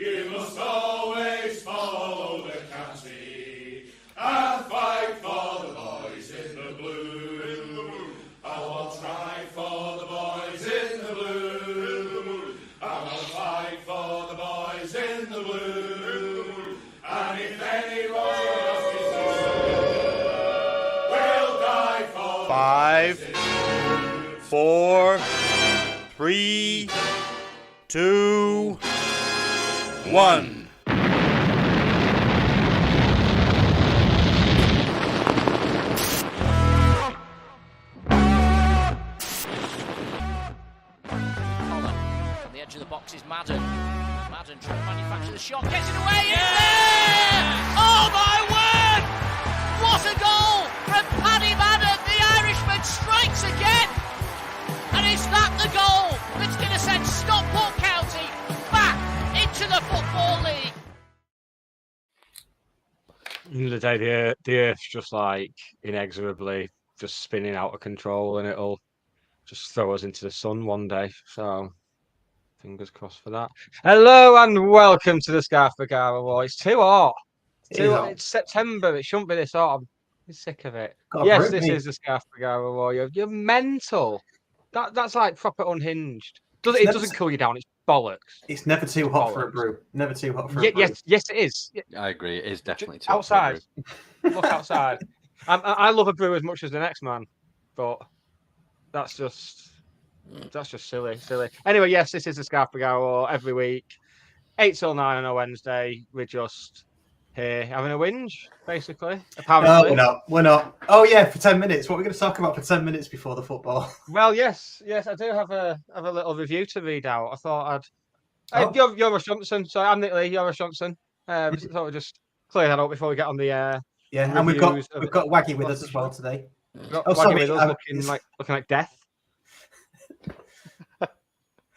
You must always follow the county and fight for the boys in the blue. I will try for the boys in the blue. I will fight for the boys in the blue. And if anyone else is we'll die for 5, 4, 3, 2, 1. On the edge of the box is Madden. Madden trying to manufacture the shot, gets it away, it's there! Oh my word! What a goal from Paddy Madden! The Irishman strikes again! And is that the goal that's going to send Stockport County back into the Football League? The day the Earth's just like inexorably just spinning out of control, and it'll just throw us into the sun one day. So fingers crossed for that. Hello and welcome to the Scarf Bagara War. It's too hot. It's September. It shouldn't be this hot. I'm sick of it. Yes, this is the Scarf Bagara War. You're mental. That's like proper unhinged. It doesn't cool you down. It's bollocks. It's never too hot for a brew. Never too hot for a brew. Yes, it is. I agree. It is definitely too outside. hot for a brew. Look outside. I love a brew as much as the next man, but that's just silly. Anyway, yes, this is the Scarf Bagara War every week, 8 till 9 on a Wednesday. We're just here having a whinge, basically. Apparently, no, we're not. Oh yeah, for 10 minutes. What are we going to talk about for 10 minutes before the football? Well, yes, I do have a little review to read out. I thought you're a Johnson, so I'm Nick Lee. You're a Johnson. So we'll just clear that up before we get on the yeah, and we've got Waggy with us as well today. Sorry, looking like death.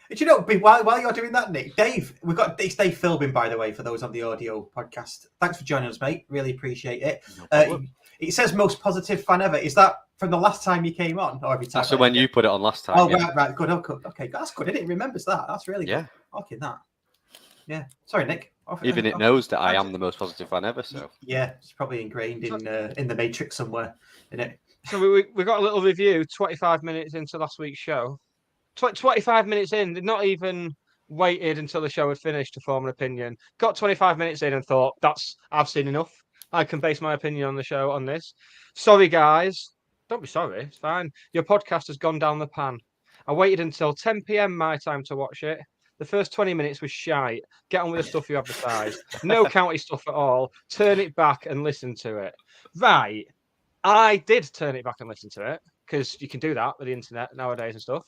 Do you know, while you're doing that, Nick, Dave, it's Dave Philbin, by the way, for those on the audio podcast. Thanks for joining us, mate. Really appreciate it. No it says most positive fan ever. Is that from the last time you came on, or every time? That's when you put it on last time. Oh, yeah. right, good. Okay, that's good. It remembers that. That's really good. Okay, that. Yeah. Sorry, Nick. Even it knows that I am the most positive fan ever. So yeah, it's probably ingrained in the matrix somewhere, isn't it? So we got a little review 25 minutes into last week's show. 25 minutes in, they'd not even waited until the show had finished to form an opinion. Got 25 minutes in and thought, I've seen enough. I can base my opinion on the show on this. Sorry, guys. Don't be sorry. It's fine. Your podcast has gone down the pan. I waited until 10 p.m. my time to watch it. The first 20 minutes was shite. Get on with the stuff you advertise. No county stuff at all. Turn it back and listen to it. Right. I did turn it back and listen to it because you can do that with the internet nowadays and stuff.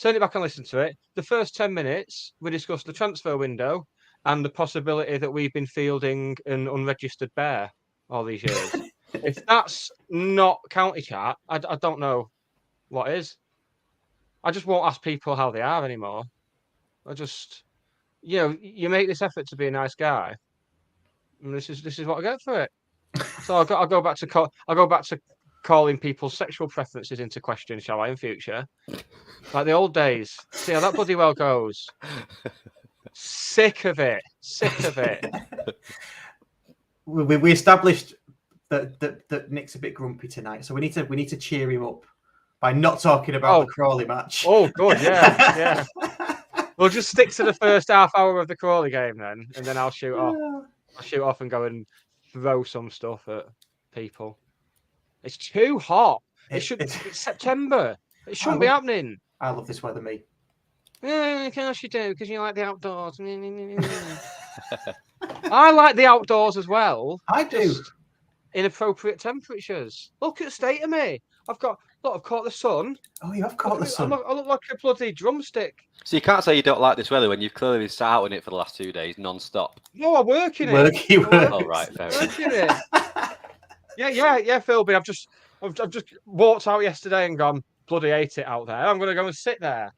Turn it back and listen to it. The first 10 minutes, we discussed the transfer window and the possibility that we've been fielding an unregistered bear all these years. If that's not county chat, I don't know what is. I just won't ask people how they are anymore. I just, you make this effort to be a nice guy, and this is what I get for it. So I'll go back to calling people's sexual preferences into question, shall I, in future? Like the old days. See how that bloody well goes. Sick of it. We established that Nick's a bit grumpy tonight, so we need to cheer him up by not talking about the Crawley match. Oh, good, yeah. We'll just stick to the first half hour of the Crawley game then, and then I'll shoot off. I'll shoot off and go and throw some stuff at people. It's too hot. It's September. It shouldn't be happening. I love this weather, mate. Yeah, of course you do, because you like the outdoors. I like the outdoors as well. I do. Inappropriate temperatures. Look at the state of me. I've caught the sun. Oh, you have caught the sun. I look like a bloody drumstick. So you can't say you don't like this weather when you've clearly been sat out in it for the last 2 days non-stop. No, I work in it. Oh, right, fair enough. Yeah, Philby. I've just walked out yesterday and gone, bloody hate it out there. I'm going to go and sit there.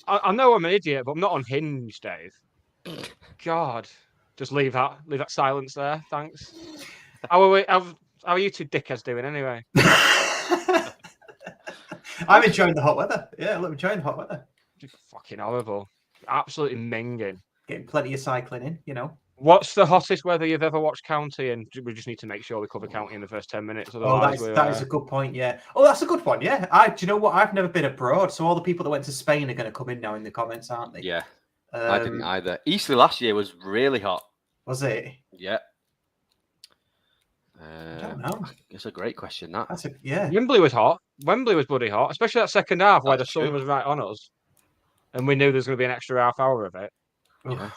I know I'm an idiot, but I'm not unhinged, Dave. God, just leave that silence there. Thanks. How are you two dickheads doing anyway? I'm enjoying the hot weather. Yeah, I'm enjoying the hot weather. Fucking horrible. Absolutely minging. getting plenty of cycling in, you know. What's the hottest weather you've ever watched County? And we just need to make sure we cover County in the first 10 minutes. Oh, Otherwise, that is a good point. Yeah. Oh, that's a good one. Yeah. Do you know what? I've never been abroad, so all the people that went to Spain are going to come in now in the comments, aren't they? Yeah. I didn't either. Eastleigh last year was really hot. Was it? Yeah. I don't know. It's a great question. That. Yeah. Wembley was hot. Wembley was bloody hot, especially that second half where the That's sun true. was right on us, and we knew there was going to be an extra half hour of it. Yeah.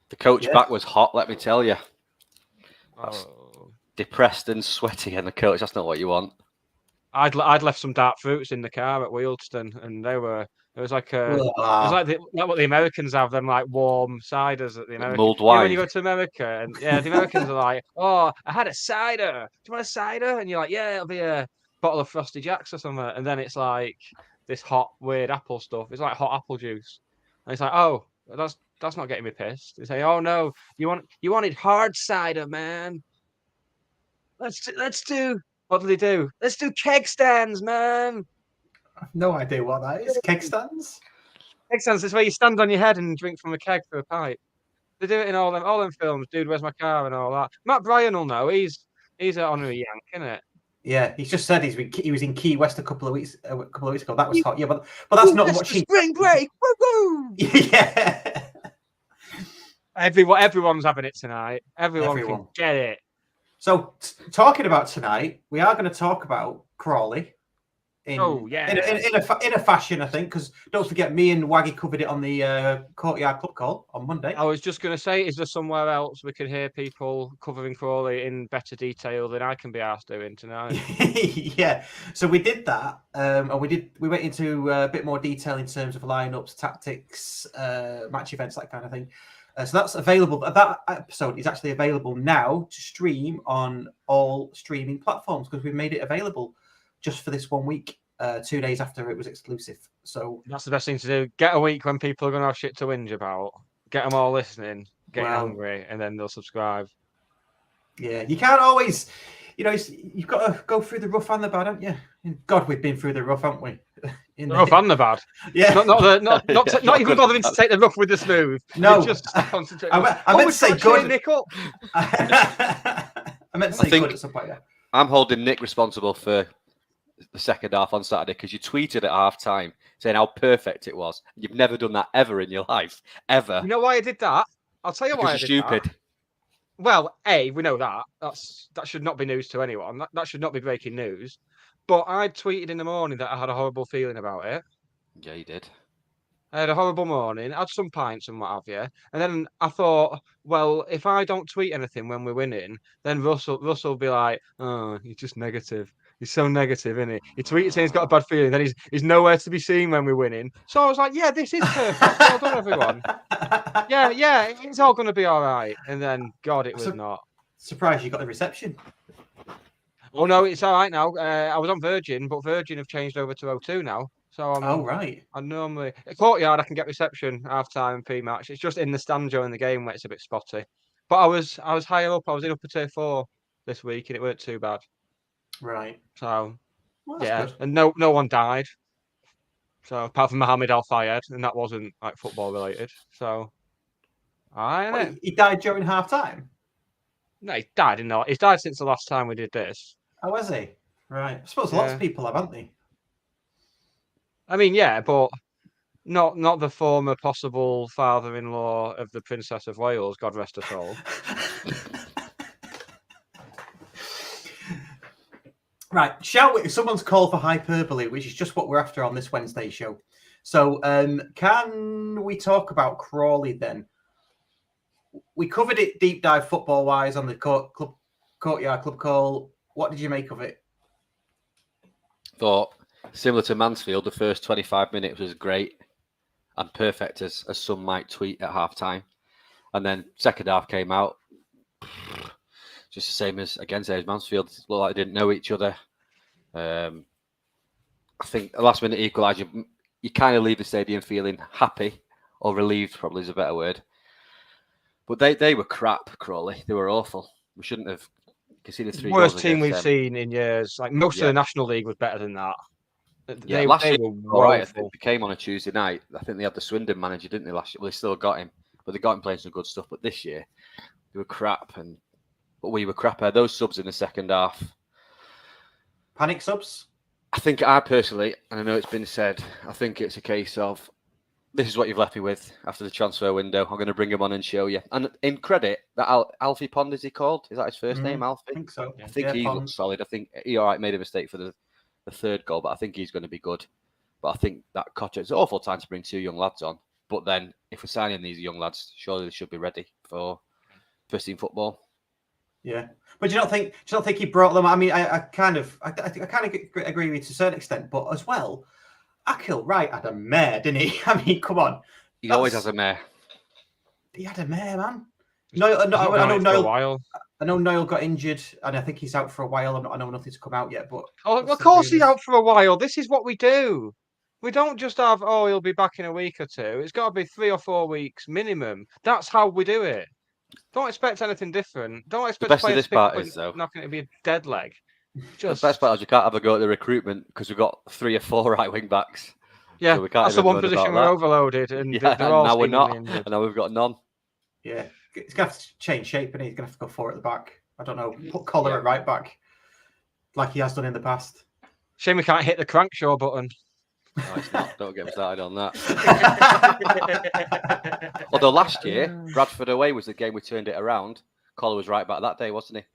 The coach back was hot. Let me tell you. Depressed and sweaty, and the coach. That's not what you want. I'd left some dark fruits in the car at Wealdstone, and they were. It was like it was like what the Americans have, them like warm ciders at the Americans. Mulled wine. When you go to America, and the Americans are like, "Oh, I had a cider. Do you want a cider?" And you're like, "Yeah, it'll be a bottle of Frosty Jacks or something." And then it's like this hot, weird apple stuff. It's like hot apple juice, and it's like, "Oh, that's not getting me pissed." They say, "Oh no, you wanted hard cider, man. Let's do." What do they do? Let's do keg stands, man. I've no idea what that is. Keg stands? Keg stands is where you stand on your head and drink from a keg for a pipe. They do it in all them films. Dude, where's my car and all that. Matt Bryan will know. He's an honorary Yank, isn't it? Yeah, he's just said he was in Key West a couple of weeks ago. That was hot. Yeah, but that's not watching spring break. Woo-woo! Yeah. Everyone's having it tonight. Everyone can get it. So, talking about tonight, we are going to talk about Crawley. In a fashion, I think, because don't forget, me and Waggy covered it on the Courtyard Club Call on Monday. I was just going to say, is there somewhere else we could hear people covering Crawley in better detail than I can be asked doing tonight? Yeah, so we did that, and we went into a bit more detail in terms of lineups, tactics, match events, that kind of thing. So that's available. That episode is actually available now to stream on all streaming platforms because we've made it available just for this 1 week, 2 days after it was exclusive. So that's the best thing to do. Get a week when people are going to have shit to whinge about. Get them all listening, getting angry, and then they'll subscribe. Yeah, you can't always, you've got to go through the rough and the bad, haven't you? And God, we've been through the rough, haven't we? The rough and the bad. Yeah. Not even bothering to take the rough with the smooth. No. Just concentrate. I meant to say good. Nick up. I meant to say good at some point. Yeah. I'm holding Nick responsible for the second half on Saturday because you tweeted at half time saying how perfect it was. You've never done that ever in your life, ever. You know why I did that? I'll tell you why I did stupid. That. Well, we know that. That should not be news to anyone. That should not be breaking news. But I tweeted in the morning that I had a horrible feeling about it. Yeah, you did. I had a horrible morning, had some pints and what have you. And then I thought, well, if I don't tweet anything when we're winning, then Russell will be like, oh, he's just negative. He's so negative, isn't he? He tweeted saying he's got a bad feeling, then he's nowhere to be seen when we're winning. So I was like, yeah, this is perfect. Well done, everyone. Yeah, it's all going to be all right. And then, God, it was not. Surprised you got the reception. Oh, no, it's all right now. I was on Virgin, but Virgin have changed over to O2 now. So right. I normally at Courtyard I can get reception half time and pre-match. It's just in the stand during the game where it's a bit spotty. But I was higher up. I was in upper tier 4 this week, and it weren't too bad. Right. So good. and no one died. So apart from Mohammed Al Fayed, and that wasn't like football related. So he died during half time. No, he died. He's died since the last time we did this. Oh, was he? Right. I suppose lots of people have, haven't they? I mean, yeah, but not the former possible father-in-law of the Princess of Wales, God rest her soul. Right, shall we? Someone's called for hyperbole, which is just what we're after on this Wednesday show. So, can we talk about Crawley then? We covered it deep dive football-wise on the Courtyard Club Call. What did you make of it? Thought, similar to Mansfield, the first 25 minutes was great and perfect, as some might tweet at half time. And then second half came out, just the same as Mansfield. It looked like they didn't know each other. I think a last minute equaliser, you kind of leave the stadium feeling happy or relieved, probably is a better word. But they were crap, Crawley. They were awful. We shouldn't have conceded 3 goals. Worst team we've seen in years. Like most of the National League was better than that. Yeah, They last year, were all right, woeful. they came on a Tuesday night. I think they had the Swindon manager, didn't they, last year? Well, they still got him, but they got him playing some good stuff. But this year, they were crap, but we were crap. Those subs in the second half. Panic subs? I think I personally, and I know it's been said, I think it's a case of, this is what you've left me with after the transfer window. I'm going to bring him on and show you. And in credit, that Alfie Pond, is he called? Is that his first name, Alfie? I think so. I think he looks solid. I think he made a mistake for the third goal, but I think he's going to be good. But I think that Kocher, it's an awful time to bring two young lads on. But then, if we're signing these young lads, surely they should be ready for first team football. Yeah, but do you not think he brought them? I mean, I kind of agree with you to a certain extent, but as well, Akil Wright had a mare, didn't he? I mean, come on. He always has a mare. He had a mare, man. I know Niall got injured, and I think he's out for a while. I know nothing's come out yet, but of course he's out for a while. This is what we do. We don't just have, he'll be back in a week or two. It's got to be 3 or 4 weeks minimum. That's how we do it. Don't expect anything different. Don't expect the best of this part is, though, not going to be a dead leg. The best part is you can't have a go at the recruitment because we've got 3 or 4 right wing backs. Yeah, so we can't that's the one position we're overloaded, and they're all now we're not, injured. and now we've got none. Yeah, he's going to have to change shape, and he's going to have to go 4 at the back. I don't know, put Collar at right back, like he has done in the past. Shame we can't hit the Crankshaw button. No, it's not. Don't get me started on that. Although last year, Bradford away was the game we turned it around. Collar was right back that day, wasn't he?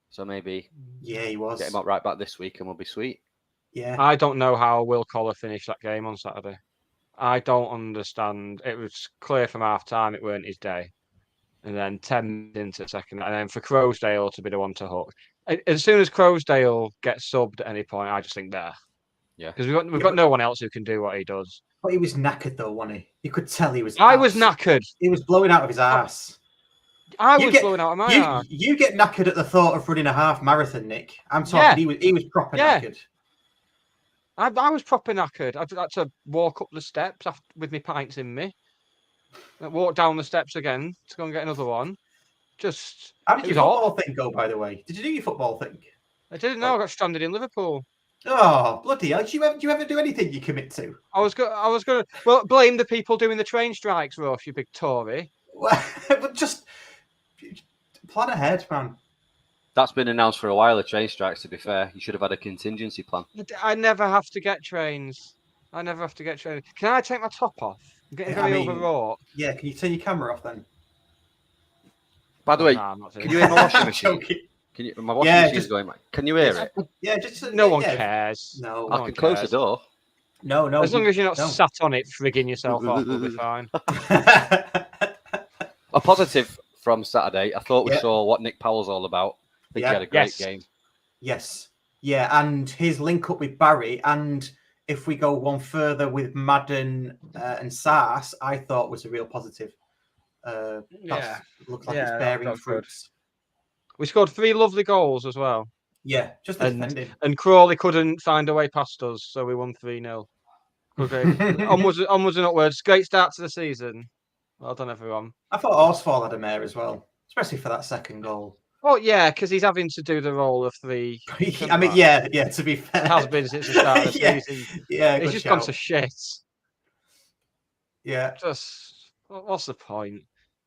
So maybe he was. Get him up right back this week and we'll be sweet. Yeah. I don't know how Will Collar finished that game on Saturday. I don't understand. It was clear from half time it weren't his day. And then 10 minutes into the second, and then for Crowsdale to be the one to hook. As soon as Crowsdale gets subbed at any point, I just think there. Yeah. Because we've got no one else who can do what he does. But he was knackered though, wasn't he? You could tell he was. I was knackered. He was blowing out of his ass. I was blowing out of my ass. You get knackered at the thought of running a half marathon, Nick. I'm talking. He was proper knackered. I was proper knackered. I had to walk up the steps with my pints in me. Walk down the steps again to go and get another one. How did your football thing go, by the way? Did you do your football thing? I didn't know. I got stranded in Liverpool. Oh, bloody hell. Do you ever do anything you commit to? I was going to blame the people doing the train strikes, Ross, you big Tory. But just plan ahead, man. That's been announced for a while, the train strikes, to be fair. You should have had a contingency plan. I never have to get trains. Can I take my top off? I'm getting very overwrought. Yeah, can you turn your camera off then? By the way, can you hear my washing machine? My washing machine's going. Can you hear it? Yeah, just no one cares. No, I can close the door. No. As long as you're not sat on it, frigging yourself off, we'll be fine. A positive from Saturday. I thought we saw what Nick Powell's all about. I think he had a great game. Yes. Yeah, and his link up with Barry, and if we go one further with Madden and Sars, I thought was a real positive. Looks like it's bearing fruits. We scored 3 lovely goals as well. Yeah, just defending. And Crawley couldn't find a way past us, so we won 3-0. Okay. onwards and upwards. Great start to the season. Well done, everyone. I thought Horsfall had a mare as well, especially for that second goal. Oh, yeah, because he's having to do the role of 3. I mean, yeah, to be fair. It has been since the start of the season. Yeah, he's just gone to shit. Yeah. What's the point?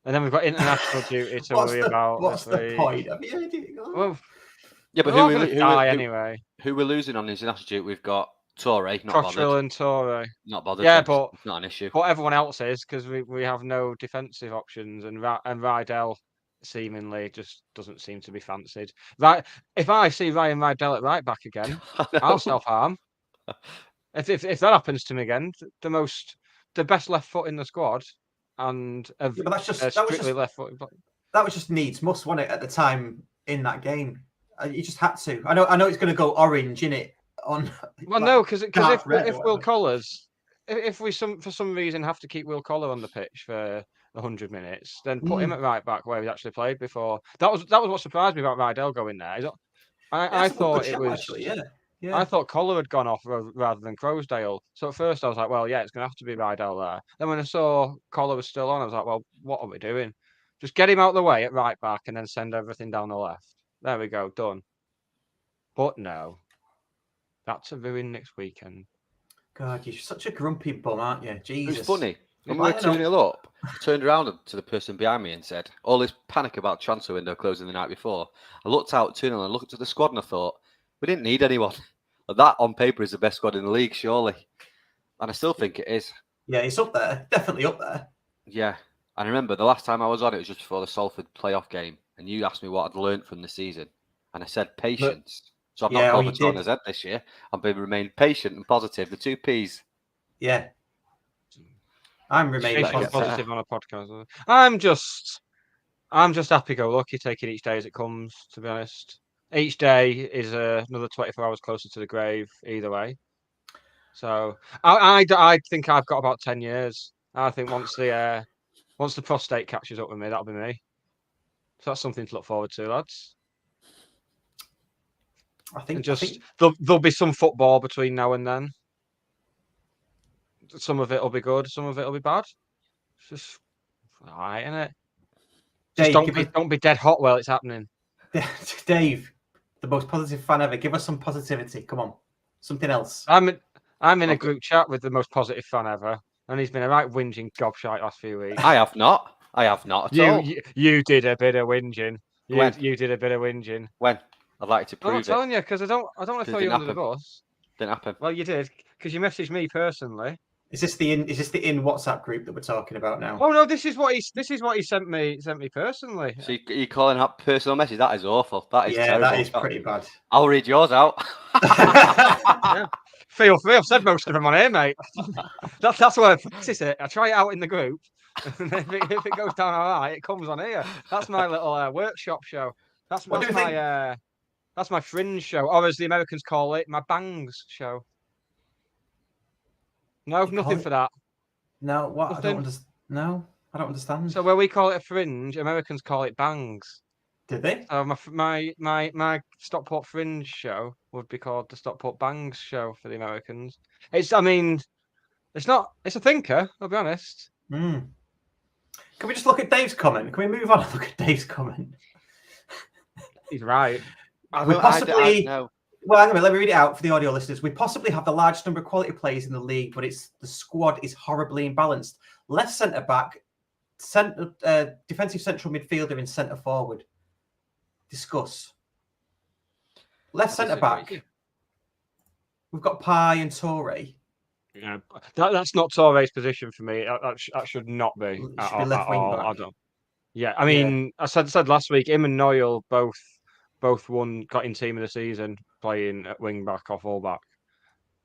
And then we've got international duty to worry about. What's the point? I mean, but who we're losing on international duty? We've got Torre, not bothered. And Torre. Not bothered. Yeah, but it's not an issue. But everyone else is, because we have no defensive options, and Rydell seemingly just doesn't seem to be fancied. Right, if I see Ryan Rydell at right back again, I'll self-harm. If that happens to me again, the best left foot in the squad. And but that was just needs must, wasn't it, at the time in that game? You just had to. I know it's going to go orange in it on. Well, no, because if Will Collars, if we for some reason have to keep Will Collar on the pitch for 100 minutes, then put him at right back where he's actually played before. That was what surprised me about Rydell going there. I thought it was. Actually, yeah. I thought Collar had gone off rather than Crowsdale. So at first I was like, well, yeah, it's going to have to be Rydell there. Then when I saw Collar was still on, I was like, well, what are we doing? Just get him out of the way at right back and then send everything down the left. There we go, done. But no. That's a ruin next weekend. God, you're such a grumpy bum, aren't you? Jesus. It was funny. When we I were know. 2-0 up, I turned around to the person behind me and said, all this panic about transfer window closing the night before. I looked out 2-0 and I looked at the squad and I thought, we didn't need anyone. But that on paper is the best squad in the league, surely. And I still think it is. Yeah, it's up there. Definitely up there. Yeah. And I remember the last time I was on, it was just before the Salford playoff game. And you asked me what I'd learned from the season. And I said patience. So I've not pulled the toe on his head this year. I've been remained patient and positive. The 2 Ps. Yeah. I'm remaining positive on a podcast. I'm just happy-go-lucky, taking each day as it comes, to be honest. Each day is another 24 hours closer to the grave, either way. So I think I've got about 10 years. I think once the prostate catches up with me, that'll be me. So that's something to look forward to, lads. I think there'll be some football between now and then. Some of it will be good, some of it will be bad. It's just all right, innit? Just don't be dead hot while it's happening. Dave, the most positive fan ever. Give us some positivity. Come on, something else. I'm in a group chat with the most positive fan ever, and he's been a right whinging gobshite last few weeks. I have not at all. You did a bit of whinging. You did a bit of whinging. When? I'd like to prove it. I'm not telling you because I don't want to throw you under the bus. Didn't happen. Well, you did because you messaged me personally. Is this the in WhatsApp group that we're talking about now? Oh no, this is what he sent me personally. So you calling up personal message? That is awful. That is terrible. That is pretty bad. I'll read yours out. Yeah. Feel free. I've said most of them on here, mate. That's why I practice it. I try it out in the group, and if it goes down all right, it comes on here. That's my little workshop show. That's my fringe show, or as the Americans call it, my bangs show. No, nothing for that. No, what? Nothing. I don't understand. No, I don't understand. So where we call it a fringe, Americans call it bangs. Did they? My Stockport Fringe show would be called the Stockport Bangs show for the Americans. It's a thinker, I'll be honest. Can we just look at Dave's comment? Can we move on and look at Dave's comment? He's right. Well, hang on, let me read it out for the audio listeners. We possibly have the largest number of quality players in the league, but the squad is horribly imbalanced. Left centre back, defensive central midfielder, and centre forward. Discuss. Left centre back. We've got Pai and Torre. Yeah, that's not Torre's position for me. That should not be. Should be left wing back. I don't. Yeah, I mean, I said last week, him and Noyle both got in team of the season playing at wing back or full back.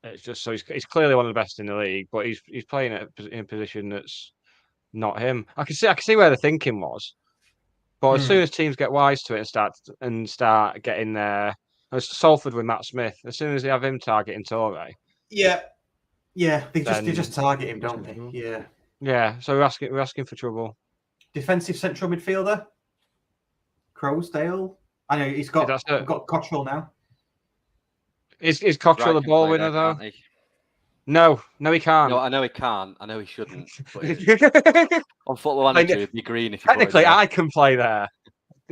It's just so he's clearly one of the best in the league, but he's playing in a position that's not him. I can see where the thinking was, but as soon as teams get wise to it and start getting there, as Salford with Matt Smith, as soon as they have him targeting Torre, they just target him, don't they? Yeah. So we're asking for trouble. Defensive central midfielder, Crowsdale. I know he's got Cottrell now. Is Cottrell the ball winner though? No, he can't. No, I know he can't. I know he shouldn't. But on Football Manager, it'd be green if you technically I can play there.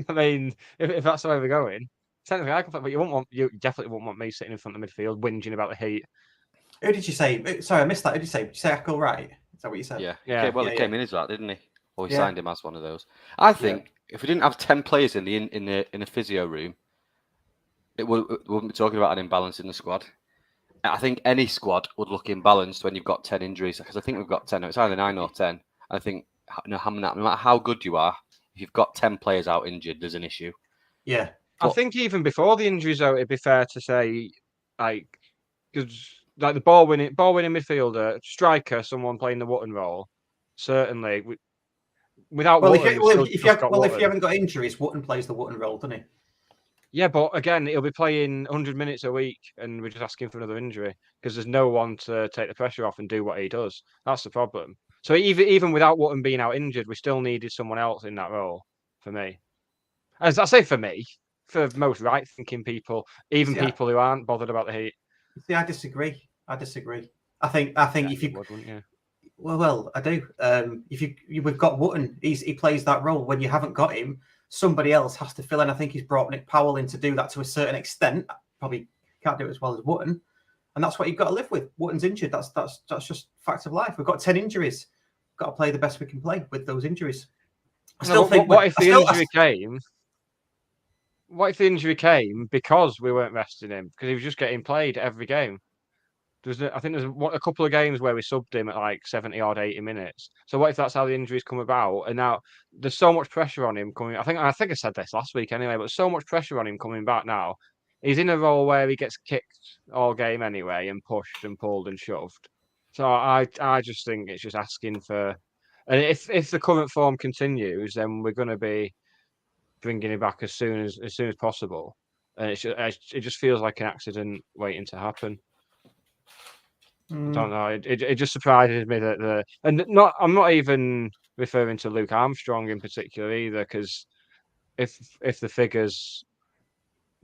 I mean, if that's the way we're going, technically I can play. But you definitely won't want me sitting in front of midfield whinging about the heat. Who did you say? Sorry, I missed that. Who did you say? Did you say Ackle Wright? Is that what you said? Yeah. He came in as that, didn't he? Or we signed him as one of those. I think if we didn't have 10 players in the physio room, we wouldn't be talking about an imbalance in the squad. I think any squad would look imbalanced when you've got 10 injuries, because I think we've got 10. It's either 9 or 10. I think no matter how good you are, if you've got 10 players out injured, there's an issue. Yeah. I think even before the injuries, though, it'd be fair to say, because the ball winning midfielder, striker, someone playing the Wootton role, certainly. Without if you haven't got injuries, Wootton plays the Wootton role, doesn't he? Yeah, but again, he'll be playing 100 minutes a week, and we're just asking for another injury because there's no one to take the pressure off and do what he does. That's the problem. So even without Wootton being out injured, we still needed someone else in that role. For me, as I say, for most right-thinking people, people who aren't bothered about the heat. See, I disagree. I think if you would, wouldn't you? Well, I do. We've got Wootton. He plays that role. When you haven't got him, somebody else has to fill in. I think he's brought Nick Powell in to do that to a certain extent. Probably can't do it as well as Wootton. and that's what you've got to live with. Wootton's injured. That's just fact of life. We've got 10 injuries. Got to play the best we can play with those injuries. I still think. What if the injury came? What if the injury came because we weren't resting him? Because he was just getting played every game. I think there's a couple of games where we subbed him at like 70 odd 80 minutes. So what if that's how the injuries come about? And now there's so much pressure on him coming. I think I said this last week anyway, but so much pressure on him coming back now. He's in a role where he gets kicked all game anyway and pushed and pulled and shoved. So I just think it's just asking for. And if the current form continues, then we're going to be bringing him back as soon as possible. And it just feels like an accident waiting to happen. I don't know. It just surprises me that I'm not even referring to Luke Armstrong in particular either, because if the figures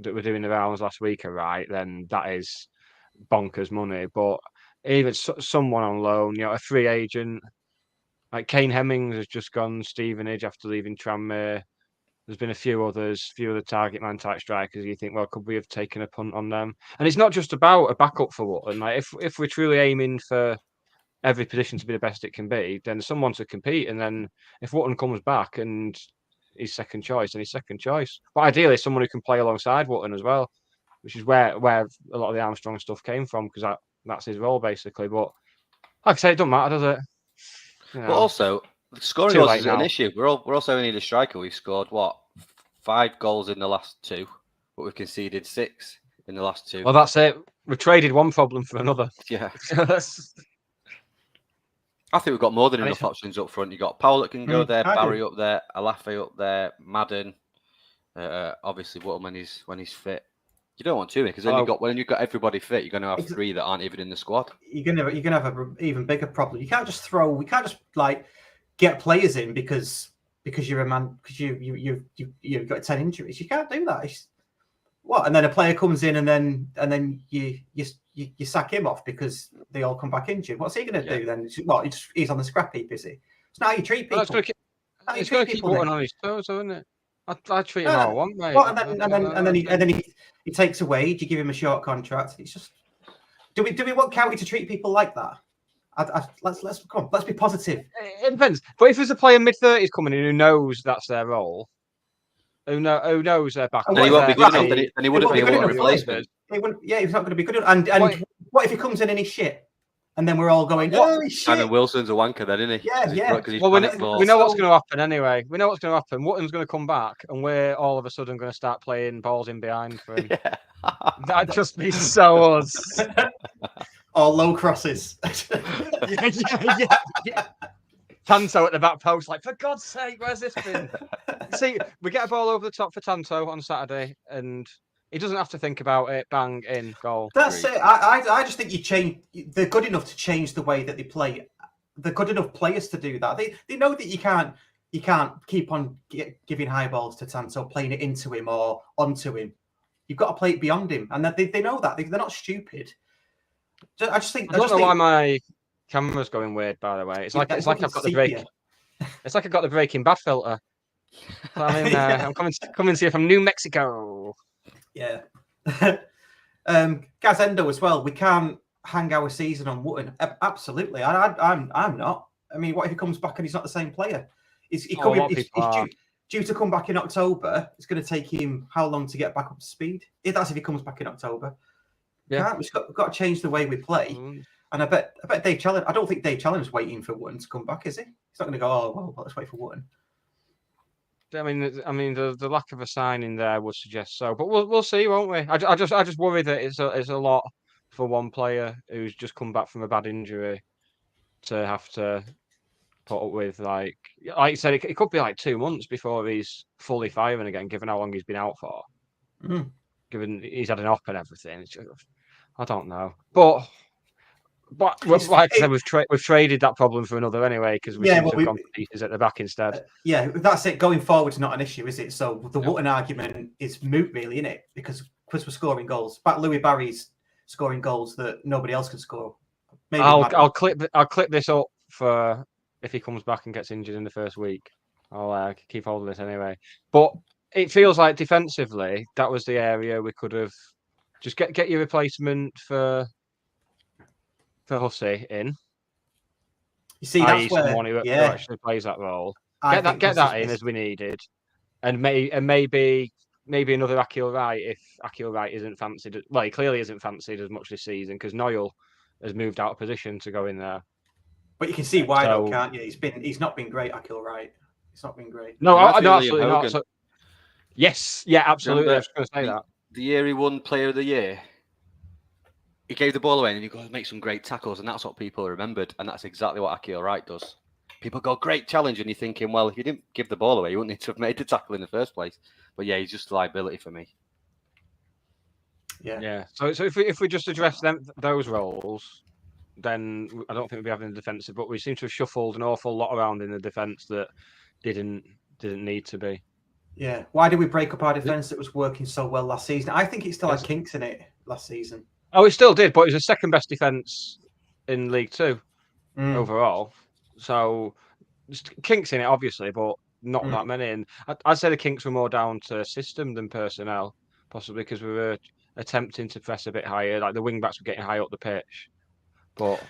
that were doing the rounds last week are right, then that is bonkers money. But even someone on loan, a free agent like Kane Hemmings has just gone Stevenage after leaving Tranmere. There's been a few other target man type strikers. You think, well, could we have taken a punt on them? And it's not just about a backup for Wootton. Like if we're truly aiming for every position to be the best it can be, then someone to compete. And then if Wootton comes back and he's second choice, then he's second choice. But ideally, someone who can play alongside Wootton as well, which is where a lot of the Armstrong stuff came from, because that's his role basically. But like I say, it doesn't matter, does it? But also, scoring goals is an issue. We're also need a striker. We've scored 5 goals in the last 2, but we've conceded 6 in the last 2. Well, that's it. We've traded one problem for another. Yeah. I think we've got more than enough options up front. You got Powell that can go there, Barry up there, Alafe up there, Madden. Obviously, Wootton when he's fit. You don't want too many, because then when you've got everybody fit, you're going to have 3 that aren't even in the squad. You're going to have an even bigger problem. You can't just get players in because you're a man, because you've got 10 injuries. You can't do that. And then a player comes in and then you sack him off because they all come back injured. What's he going to do then? He's on the scrap heap, is he? It's not how you treat people. It's going to keep Wootton on his toes, isn't it? I treat him how I want, mate. And then he takes a wage. You give him a short contract. It's just, do we want County to treat people like that? Let's be positive. It depends. But if there's a player mid-30s coming in who knows that's their role, who knows their back, then he won't be good enough. Then he wouldn't be a replacement. He's not going to be good enough. And what if he comes in and he's shit? And then we're all going, oh, he's shit. Simon Wilson's a wanker then, isn't he? Yeah. Well, we know what's going to happen anyway. We know what's going to happen. Wootton's going to come back, and we're all of a sudden going to start playing balls in behind for him. Yeah. That'd just be so us. Or low crosses. Yeah. Tanto at the back post, like, for God's sake, where's this been? See, we get a ball over the top for Tanto on Saturday, and he doesn't have to think about it. Bang, in, goal. That's it. I just think they're good enough to change the way that they play. They're good enough players to do that. They know that you can't keep on giving high balls to Tanto, playing it into him or onto him. You've got to play it beyond him, and they know that. They're not stupid. I don't know why my camera's going weird. By the way, it's like I've got the break. It's like I've got the Breaking Bad filter. So I'm coming to you from New Mexico. Yeah. Gazendo as well. We can't hang our season on Wootton. Absolutely. I'm not. I mean, what if he comes back and he's not the same player? He's due to come back in October. It's going to take him how long to get back up to speed? That's if he comes back in October. Yeah. We've got to change the way we play. And I bet Dave Challen. I don't think Dave Challen's waiting for Wootton to come back, is he? He's not going to go, oh, well, let's wait for Wootton. I mean, the lack of a signing there would suggest so, but we'll see, won't we? I just worry that it's a lot for one player who's just come back from a bad injury to have to put up with, like you said, it could be like 2 months before he's fully firing again, given how long he's been out for. Given he's had an op and everything, I don't know, but like I said, we've traded that problem for another anyway, because we've gone pieces at the back instead. That's it. Going forward's not an issue, is it? So the Wootton argument is moot, really, isn't it? Because we're scoring goals. But Louis Barry's scoring goals that nobody else can score. Maybe I'll clip this up for if he comes back and gets injured in the first week. I'll keep holding this anyway. But it feels like defensively that was the area we could have just get your replacement for for Hussey in. You see, i.e. that's where someone who actually plays that role. Get that in as we needed, and maybe another Akil Wright if Akil Wright isn't fancied. Well, he clearly isn't fancied as much this season because Noyle has moved out of position to go in there. But you can see why, though, can't you? He's not been great, Akil Wright. He's not been great. No, absolutely not. So, yes, yeah, absolutely. I was going to say that. The year he won Player of the Year, he gave the ball away and he goes make some great tackles, and that's what people remembered, and that's exactly what Akil Wright does. People go, great challenge, and you're thinking, well, if you didn't give the ball away, you wouldn't need to have made the tackle in the first place. But yeah, he's just a liability for me. Yeah. So if we just address those roles, then I don't think we'll be having a defensive. But we seem to have shuffled an awful lot around in the defence that didn't need to be. Yeah. Why did we break up our defence that was working so well last season? I think it still had kinks in it last season. Oh, it still did, but it was the second best defence in League Two overall. So kinks in it, obviously, but not that many. And I'd say the kinks were more down to system than personnel, possibly because we were attempting to press a bit higher. Like the wing backs were getting high up the pitch. But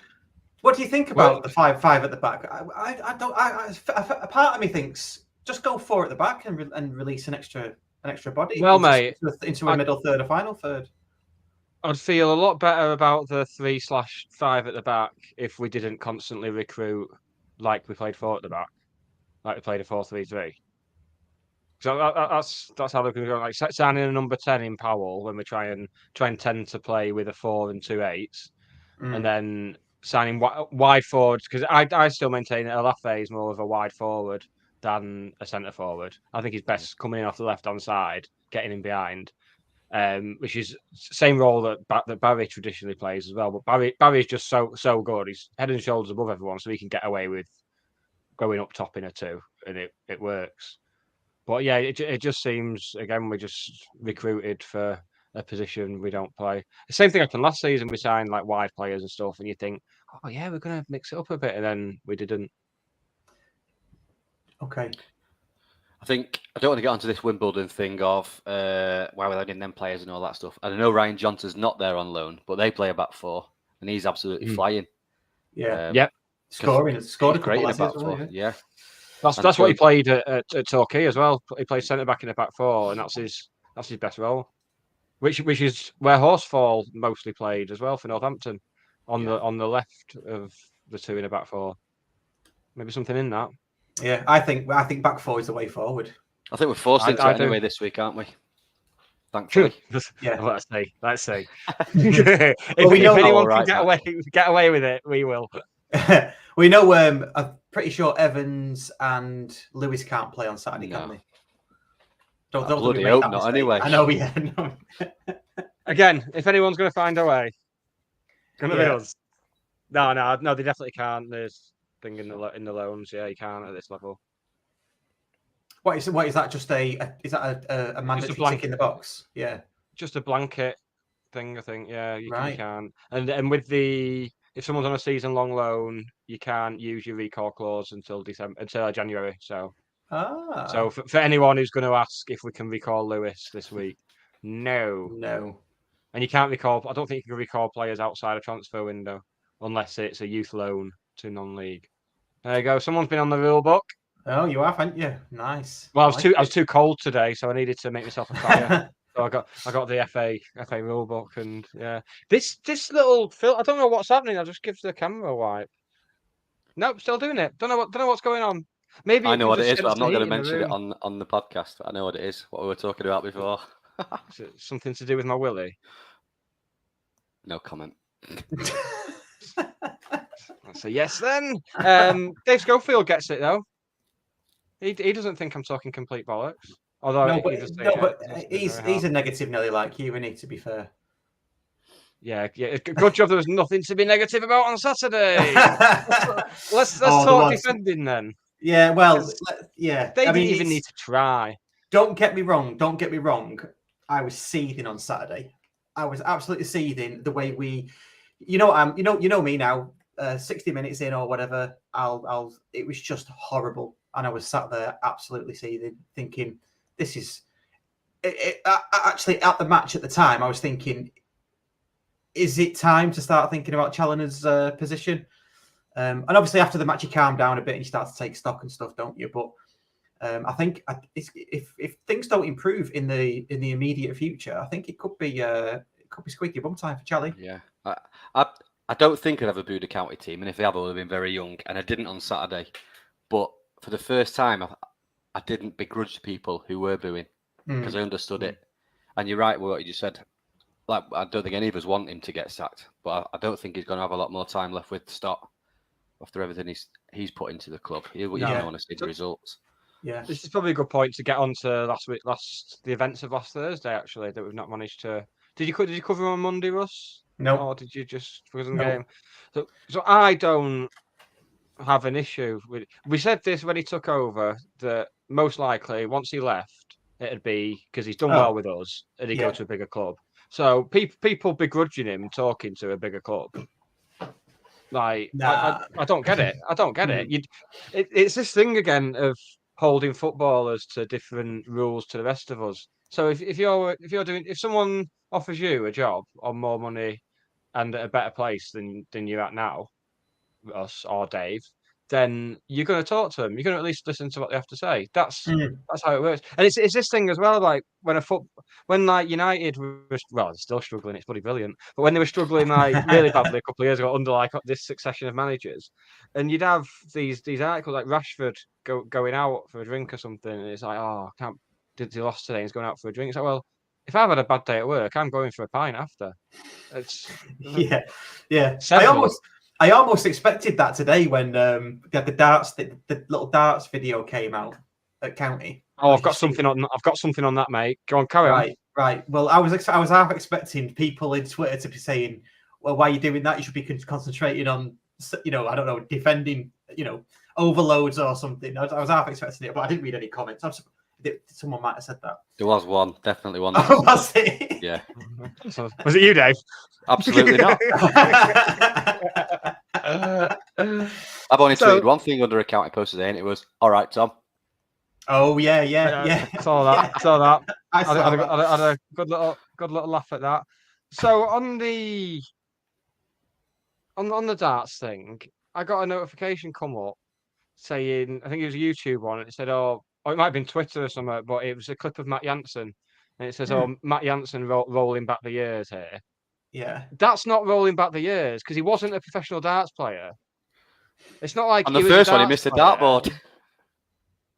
what do you think about the 5-5 at the back? I don't. A part of me thinks just go 4 at the back and release an extra body. Well, mate, into a middle third, a final third. I'd feel a lot better about the 3/5 at the back if we didn't constantly recruit like we played 4 at the back, like we played a 4-3-3. So that's how they're going to go. Like signing a number 10 in Powell when we try and tend to play with a 4 and 2 8s, and then signing wide forwards because I still maintain that Alafe is more of a wide forward than a centre forward. I think he's best coming in off the left hand side, getting in behind. Which is same role that Barry traditionally plays as well. But Barry's just so good. He's head and shoulders above everyone, so he can get away with going up top in a 2, and it works. But yeah, it just seems again we just recruited for a position we don't play. The same thing happened last season. We signed like wide players and stuff, and you think, oh yeah, we're gonna mix it up a bit, and then we didn't. Okay. I think I don't want to get onto this Wimbledon thing of why we're letting them players and all that stuff. And I know Ryan Johnson's not there on loan, but they play a back 4, and he's absolutely flying. Yeah, scored a great in a back 4. Well, yeah. That's what he played at Torquay as well. He played centre back in a back 4, and that's his best role. Which is where Horsfall mostly played as well for Northampton, on the left of the 2 in a back 4. Maybe something in that. Yeah, I think back 4 is the way forward. I think we're forced into it anyway this week, aren't we? Thankfully. Yeah. Let's see. If anyone can get away with it, we will. We know. I'm pretty sure Evans and Lewis can't play on Saturday, can they? Don't bloody hope not. Anyway, I know. Yeah. No. Again, if anyone's going to find a way, it's going to be us. No, they definitely can't. There's thing in the loans. Yeah, you can't at this level. What is that? Just is that a mandatory tick in the box? Yeah, just a blanket thing. I think. Yeah, you can't. And with if someone's on a season-long loan, you can't use your recall clause until January. So for anyone who's going to ask if we can recall Lewis this week, no. And you can't recall. I don't think you can recall players outside a transfer window unless it's a youth loan to non-league. There you go. Someone's been on the rule book. Oh, you have, haven't you? Nice. Well, I was too cold today, so I needed to make myself a fire. So I got the FA rule book, and yeah, this little film. I don't know what's happening. I just give the camera a wipe. Nope, still doing it. Don't know what's going on. Maybe I know what it is, but I'm not going to mention it on the podcast. I know what it is. What we were talking about before. Is it something to do with my willy? No comment. So yes, then Dave Schofield gets it though. He doesn't think I'm talking complete bollocks. Although he's a negative Nelly like you, isn't he? To be fair. Yeah. Good job. There was nothing to be negative about on Saturday. let's talk defending then. Yeah. Well. Yeah. They didn't even need to try. Don't get me wrong. I was seething on Saturday. I was absolutely seething the way we. You know me now. 60 minutes in or whatever. It was just horrible, and I was sat there absolutely seething, thinking, "This is." Actually, at the match at the time, I was thinking, is it time to start thinking about Challoner's position? And obviously, after the match, you calm down a bit and you start to take stock and stuff, don't you? But I think if things don't improve in the immediate future, I think it could be squeaky bum time for Charlie. Yeah, I don't think I'd ever booed a county team, and if they have, I would have been very young, and I didn't on Saturday. But for the first time, I didn't begrudge the people who were booing because I understood it. And you're right, what you just said. Like, I don't think any of us want him to get sacked, but I don't think he's going to have a lot more time left with Stott after everything he's put into the club. He'll want to see the results. Yeah, this is probably a good point to get on to the events of last Thursday. Actually, that we've not managed to. Did you cover them on Monday, Russ? No. Or did you just wasn't game? So I don't have an issue with. We said this when he took over that most likely once he left, it'd be because he's done well with us and he'd go to a bigger club. So people begrudging him talking to a bigger club. Like I don't get it. I don't get it. It's this thing again of holding footballers to different rules to the rest of us. So if someone offers you a job on more money and at a better place than you're at now, us or Dave, then you're going to talk to them. You're going to at least listen to what they have to say. That's how it works. And it's this thing as well. Like when like United were they're still struggling. It's bloody brilliant. But when they were struggling like really badly a couple of years ago under like this succession of managers, and you'd have these articles like Rashford going out for a drink or something, and it's like, oh, I can't. Did he lost today? He's going out for a drink. It's like, well, if I've had a bad day at work, I'm going for a pint after. It's yeah. I almost expected that today when the little darts video came out at County. Oh, I've got something on that, mate. Go on, carry on. Right. Well, I was half expecting people in Twitter to be saying, "Well, why are you doing that? You should be concentrating on, I don't know, defending, overloads or something." I was half expecting it, but I didn't read any comments. Someone might have said that. There was one, definitely one. Oh, was it? Yeah. Was it you, Dave? Absolutely not. I've only tweeted one thing under a county post today, and it was, "All right, Tom." Oh yeah. Saw that. I had a good little laugh at that. So on the darts thing, I got a notification come up saying, I think it was a YouTube one, and it said, oh, it might have been Twitter or something, but it was a clip of Matt Jansen, and it says, "Oh, Matt Jansen rolling back the years here." Yeah, that's not rolling back the years because he wasn't a professional darts player. It's not like on the first one he missed a dartboard.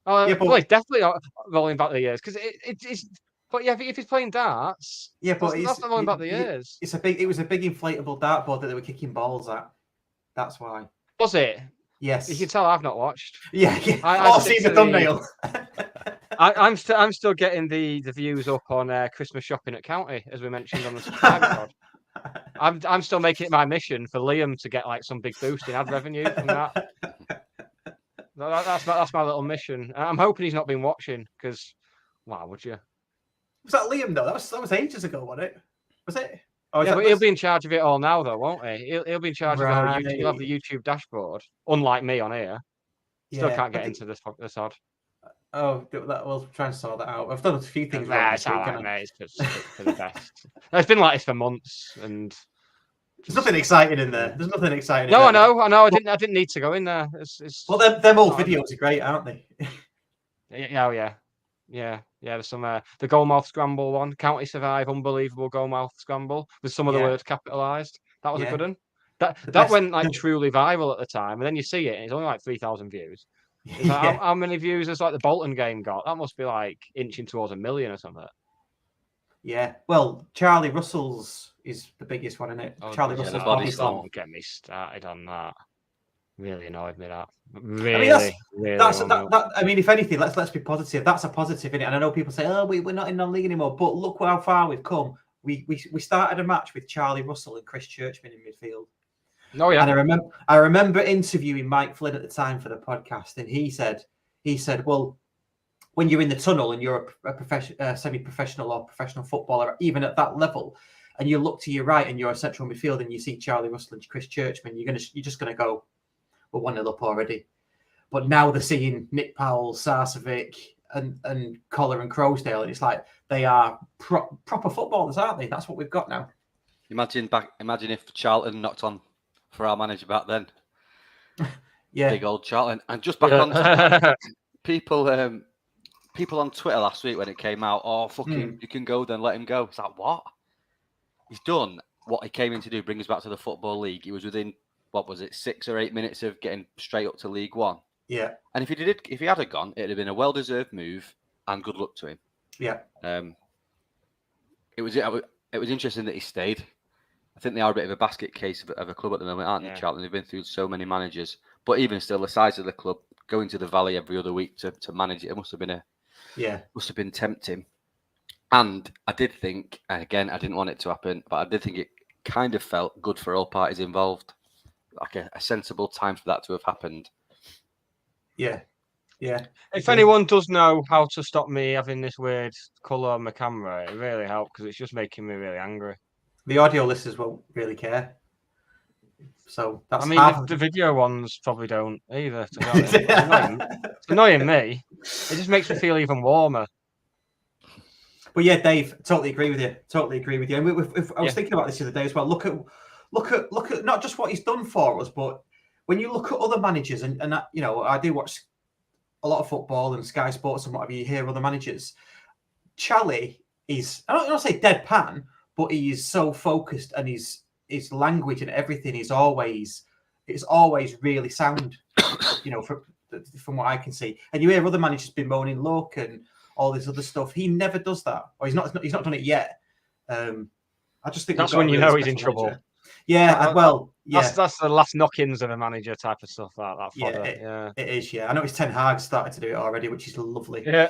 Oh, well, he's definitely not rolling back the years because it's. But yeah, if he's playing darts, but that's not rolling back the years. It was a big inflatable dartboard that they were kicking balls at. That's why. Was it? Yes. You can tell I've not watched. Yeah. I've seen the thumbnail. I'm still getting the views up on Christmas shopping at County, as we mentioned on the subscriber pod. I'm still making it my mission for Liam to get like some big boost in ad revenue from that. That's my little mission. I'm hoping he's not been watching because why would you? Was that Liam though? That was ages ago, wasn't it? Was it? Oh, yeah, but he'll be in charge of it all now, though, won't he? He'll be in charge of it. He'll have the YouTube dashboard, unlike me on here. Still can't get into this odd. Oh, we'll try and sort that out. I've done a few things. It's all right, mate. It's for the best. It's been like this for months, and there's nothing exciting in there. There's nothing exciting. No, I know. I didn't need to go in there. Well, them old videos are great, aren't they? Yeah. There's some the goalmouth scramble one. County survive unbelievable goalmouth scramble with some of the words capitalised. That was a good one. That went like truly viral at the time, and then you see it, and it's only like 3,000 views. Like, how many views has like the Bolton game got? That must be like inching towards 1 million or something. Yeah. Well, Charlie Russell's is the biggest one, isn't it? Oh, Charlie Russell's body slam. Don't get me started on that. Really annoyed me that. I mean, if anything, let's be positive. That's a positive in it. And I know people say, "Oh, we're not in non-league anymore," but look how far we've come. We started a match with Charlie Russell and Chris Churchman in midfield. Oh yeah. And I remember interviewing Mike Flynn at the time for the podcast, and he said, "Well, when you're in the tunnel and you're a semi-professional or professional footballer, even at that level, and you look to your right and you're a central midfield and you see Charlie Russell and Chris Churchman, you're just gonna go, we're 1-0 up already." But now they're seeing Nick Powell, Sarcevic, and Collar and Croasdale, and it's like they are proper footballers, aren't they? That's what we've got now. Imagine if Charlton knocked on for our manager back then. Yeah. Big old Charlton. And just back on to that, people on Twitter last week when it came out, oh, fucking, you can go then, let him go. It's like, what? He's done what he came in to do, bring us back to the Football League. He was within, 6 or 8 minutes of getting straight up to League One. Yeah. And if he had gone, it'd have been a well-deserved move and good luck to him. Yeah. It was interesting that he stayed. I think they are a bit of a basket case of a club at the moment, aren't they, Charlton? They've been through so many managers. But even still, the size of the club, going to the Valley every other week to manage it must have been tempting. And I did think, again, I didn't want it to happen, but I did think it kind of felt good for all parties involved. Like a sensible time for that to have happened. Yeah. Yeah. If anyone does know how to stop me having this weird colour on my camera, it really helps because it's just making me really angry. The audio listeners won't really care. So that's the video ones probably don't either, to be honest. It's annoying me. It just makes me feel even warmer. But yeah, Dave, totally agree with you. And I was thinking about this the other day as well. Look at not just what he's done for us, but when you look at other managers, and I do watch a lot of football and Sky Sports and whatever. You hear other managers. Charlie is, I don't want to say deadpan, but he is so focused, and his language and everything is always really sound. From what I can see, and you hear other managers bemoaning luck and all this other stuff. He never does that, or he's not done it yet. I just think that's when you know he's in trouble. Manager. Yeah, that's the last knock-ins of a manager type of stuff. That fodder. It is. Yeah, I know it's Ten Hag started to do it already, which is lovely. Yeah,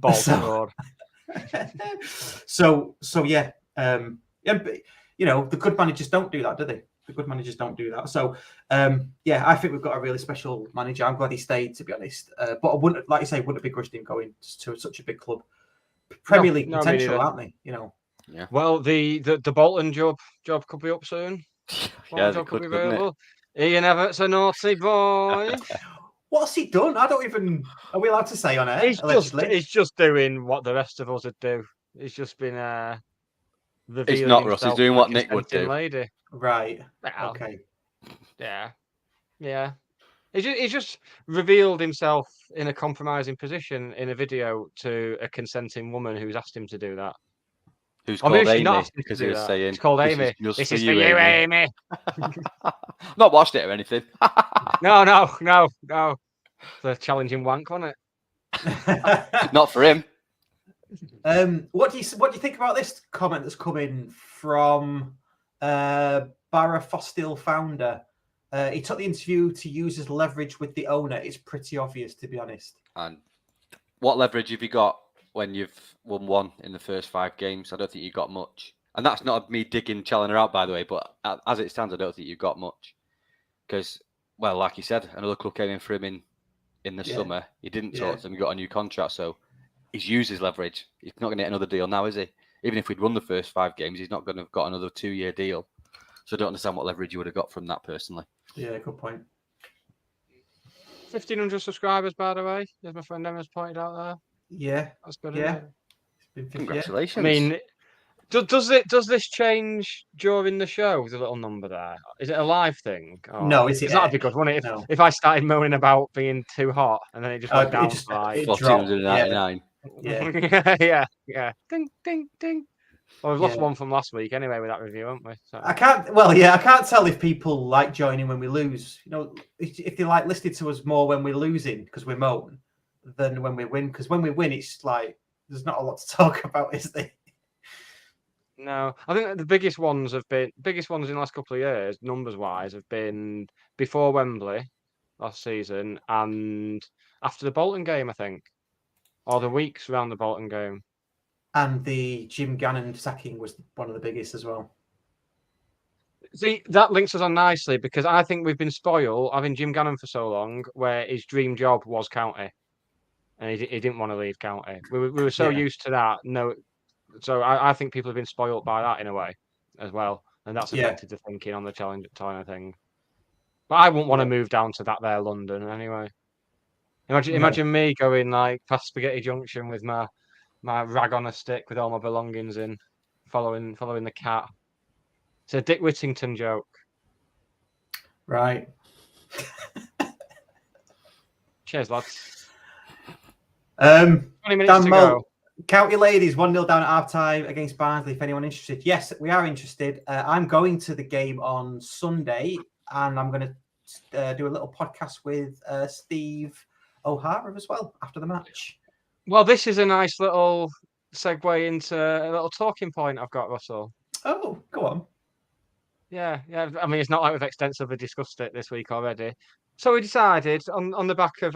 so yeah, but, the good managers don't do that, do they? The good managers don't do that. So, I think we've got a really special manager. I'm glad he stayed, to be honest. But I wouldn't, like you say, wouldn't have begrudged him going to such a big club. Premier League potential, aren't they? Yeah. Well, the Bolton job could be up soon. Job could be available. Ian Everett's a naughty boy. What's he done? I don't even. Are we allowed to say on air? He's just doing what the rest of us would do. He's just been He's not Russ. He's doing what Nick would do. Lady. Right. Well, okay. Yeah. He's just revealed himself in a compromising position in a video to a consenting woman who's asked him to do that. Who's called Amy? Because he was saying, "It's called Amy. This is for you, Amy." Not watched it or anything. No. The challenging wank, wasn't it? Not for him. What do you think about this comment that's coming from Barra Fostil founder? He took the interview to use as leverage with the owner. It's pretty obvious, to be honest. And what leverage have you got when you've won one in the first 5 games? I don't think you got much. And that's not me digging Challenger out, by the way, but as it stands, I don't think you've got much. Because, well, like you said, another club came in for him in the summer. He didn't talk to them. He got a new contract, so he's used his leverage. He's not going to get another deal now, is he? Even if we'd won the first 5 games, he's not going to have got another 2-year deal. So I don't understand what leverage you would have got from that personally. Yeah, good point. 1,500 subscribers, by the way, as my friend Emma's pointed out there. Yeah, that's good. Yeah, congratulations. I mean, does this change during the show? The little number there, is it a live thing? No, is it? That'd be good, wouldn't it? If I started moaning about being too hot and then it just went down by 1,499. Yeah. Ding, ding, ding. Well, we've lost one from last week anyway with that review, haven't we? So. I can't tell if people like joining when we lose. If they like listening to us more when we're losing because we moan than when we win. Because when we win, it's like there's not a lot to talk about, is there? No, I think the biggest ones in the last couple of years, numbers wise, have been before Wembley last season and after the Bolton game, I think, or the weeks around the Bolton game. And the Jim Gannon sacking was one of the biggest as well. See, that links us on nicely because I think we've been spoiled having Jim Gannon for so long, where his dream job was county, and he didn't want to leave county. We were so used to that. No, so I think people have been spoiled by that in a way as well, and that's affected the thinking on the challenge thing. But I wouldn't want to move down to that there London anyway. Imagine me going like past Spaghetti Junction with my rag on a stick with all my belongings in, following the cat. It's a Dick Whittington joke. Right. Cheers, lads. 20 minutes Dan to Mull, go. County Ladies 1-0 down at half time against Barnsley. If anyone interested, yes, we are interested. I'm going to the game on Sunday, and I'm going to do a little podcast with Steve O'Hara as well after the match. Well, this is a nice little segue into a little talking point I've got, Russell. Oh, go on. Yeah. I mean, it's not like we've extensively discussed it this week already. So we decided on the back of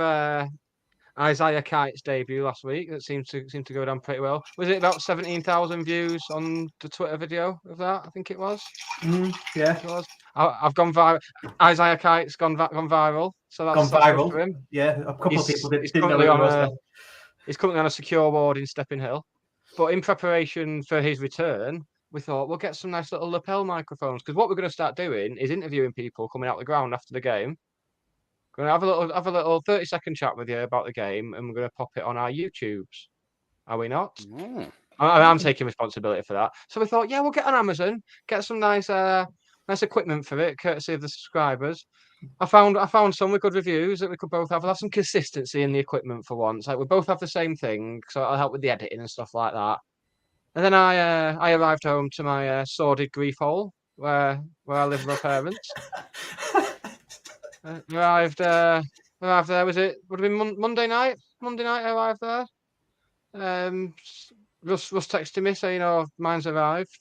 Isaiah Kite's debut last week, that seemed to go down pretty well. Was it about 17,000 views on the Twitter video of that? I think it was. Yeah, it was. I've gone viral. Isaiah Kite's gone viral. So that's gone viral. For him. Yeah, a couple of people didn't know currently who it was. He's currently on a secure ward in Stepping Hill. But in preparation for his return, we thought we'll get some nice little lapel microphones, because what we're going to start doing is interviewing people coming out the ground after the game. Going to have a little 30-second chat with you about the game, and we're going to pop it on our YouTubes. Are we not? I'm taking responsibility for that. So we thought, yeah, we'll get on Amazon, get some nice equipment for it, courtesy of the subscribers. I found some with good reviews that we could both have. We'll have some consistency in the equipment for once. Like we both have the same thing, so it'll help with the editing and stuff like that. And then I arrived home to my sordid grief hole where I live with my parents. Arrived there. Would have been Monday night. Monday night I arrived there. Russ texted me saying, "Oh, mine's arrived.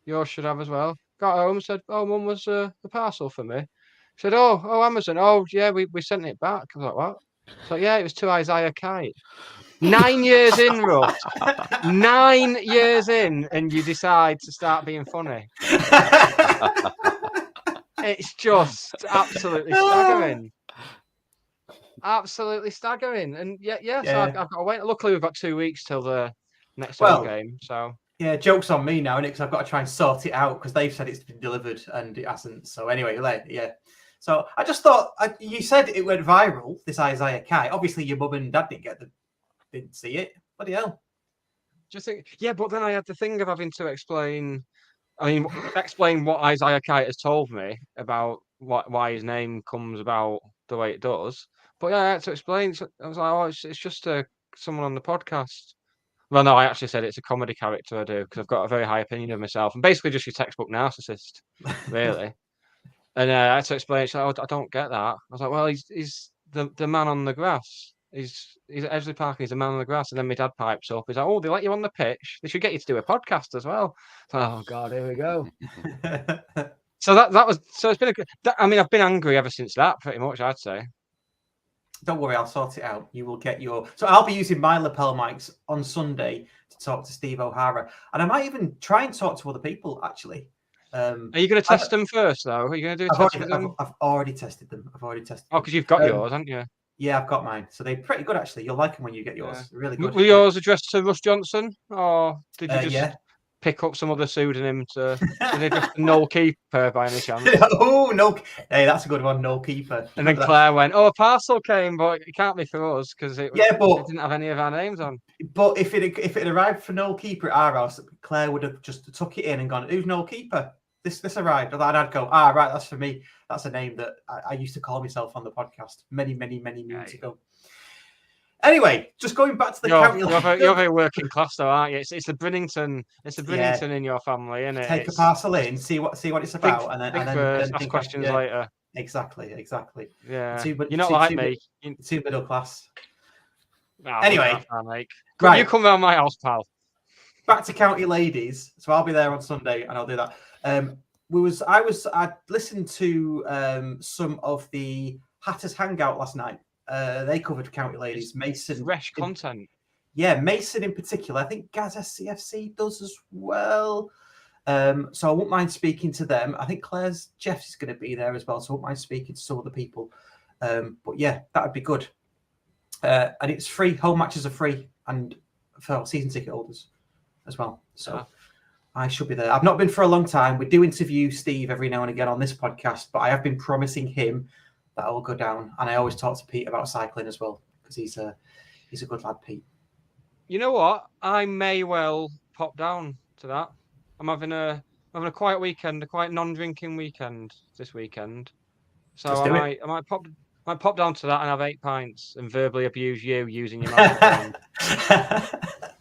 Yours should have as well." Got home, said, "Oh, Mum was a parcel for me." Said, "Oh, Amazon. Oh, yeah, we sent it back." I was like, "What?" So yeah, it was to Isaiah Kite. 9 years in, Russ. 9 years in, and you decide to start being funny. It's just absolutely staggering. Absolutely staggering. And yeah. So I've got to wait. Luckily, we've got 2 weeks till the next home game. So yeah, joke's on me now, innit? Because I've got to try and sort it out because they've said it's been delivered and it hasn't. So anyway, yeah. So I just thought you said it went viral. This Isaiah Kite. Obviously, your mum and dad didn't see it. Bloody hell. Just think, yeah, but then I had the thing of having to explain what Isaiah Kite has told me about why his name comes about the way it does. But yeah, I had to explain. So I was like, "Oh, it's just someone on the podcast." Well, no, I actually said it's a comedy character I do because I've got a very high opinion of myself. I'm basically just your textbook narcissist, really. And I had to explain. So I don't get that. I was like, "Well, he's the man on the grass. He's at Edgeley Park and he's a man on the grass." And then my dad pipes up. He's like, "Oh, they let you on the pitch. They should get you to do a podcast as well." Oh God, here we go. So that was it's been I've been angry ever since that, pretty much, I'd say. Don't worry, I'll sort it out. You will get your. So I'll be using my lapel mics on Sunday to talk to Steve O'Hara, and I might even try and talk to other people. Actually, are you going to test them first, though? Are you going to do a test with them? I've already tested them. Oh, because you've got yours, haven't you? Yeah, I've got mine. So they're pretty good, actually. You'll like them when you get yours. Yeah. Really good. Were yours addressed to Russ Johnson, or did you just pick up some other pseudonym to? Did they just Noel Keeper by any chance? Oh, no. Hey, that's a good one, Noel Keeper. And then Claire went, "Oh, a parcel came, but it can't be for us because it didn't have any of our names on." But if it arrived for Noel Keeper at our house, Claire would have just took it in and gone, "Who's Noel Keeper? This arrived." And I'd go, right, that's for me. That's a name that I used to call myself on the podcast many moons ago. Anyway, just going back to the county. You're very working class, though, aren't you? It's the Brinnington. It's the Brinnington in your family, isn't it? Take a parcel in, see what it's about, and then ask questions later. Exactly. Yeah, you're not like me. Too middle class. No, anyway, right. You come round my house, pal. Back to County Ladies. So I'll be there on Sunday, and I'll do that. I listened to some of the Hatters Hangout last night. They covered County Ladies. Mason, fresh content. Mason in particular. I think Gaz SCFC does as well. So I won't mind speaking to them. I think Jeff is going to be there as well, so I won't mind speaking to some of the people. But yeah, that would be good. And it's free. Home matches are free, and for season ticket holders as well. So I should be there. I've not been for a long time. We do interview Steve every now and again on this podcast, but I have been promising him that I will go down. And I always talk to Pete about cycling as well, because he's a good lad, Pete. You know what? I may well pop down to that. I'm having a having a quiet weekend, a quiet non-drinking weekend this weekend. So Let's do I might pop down to that and have 8 pints and verbally abuse you using your microphone.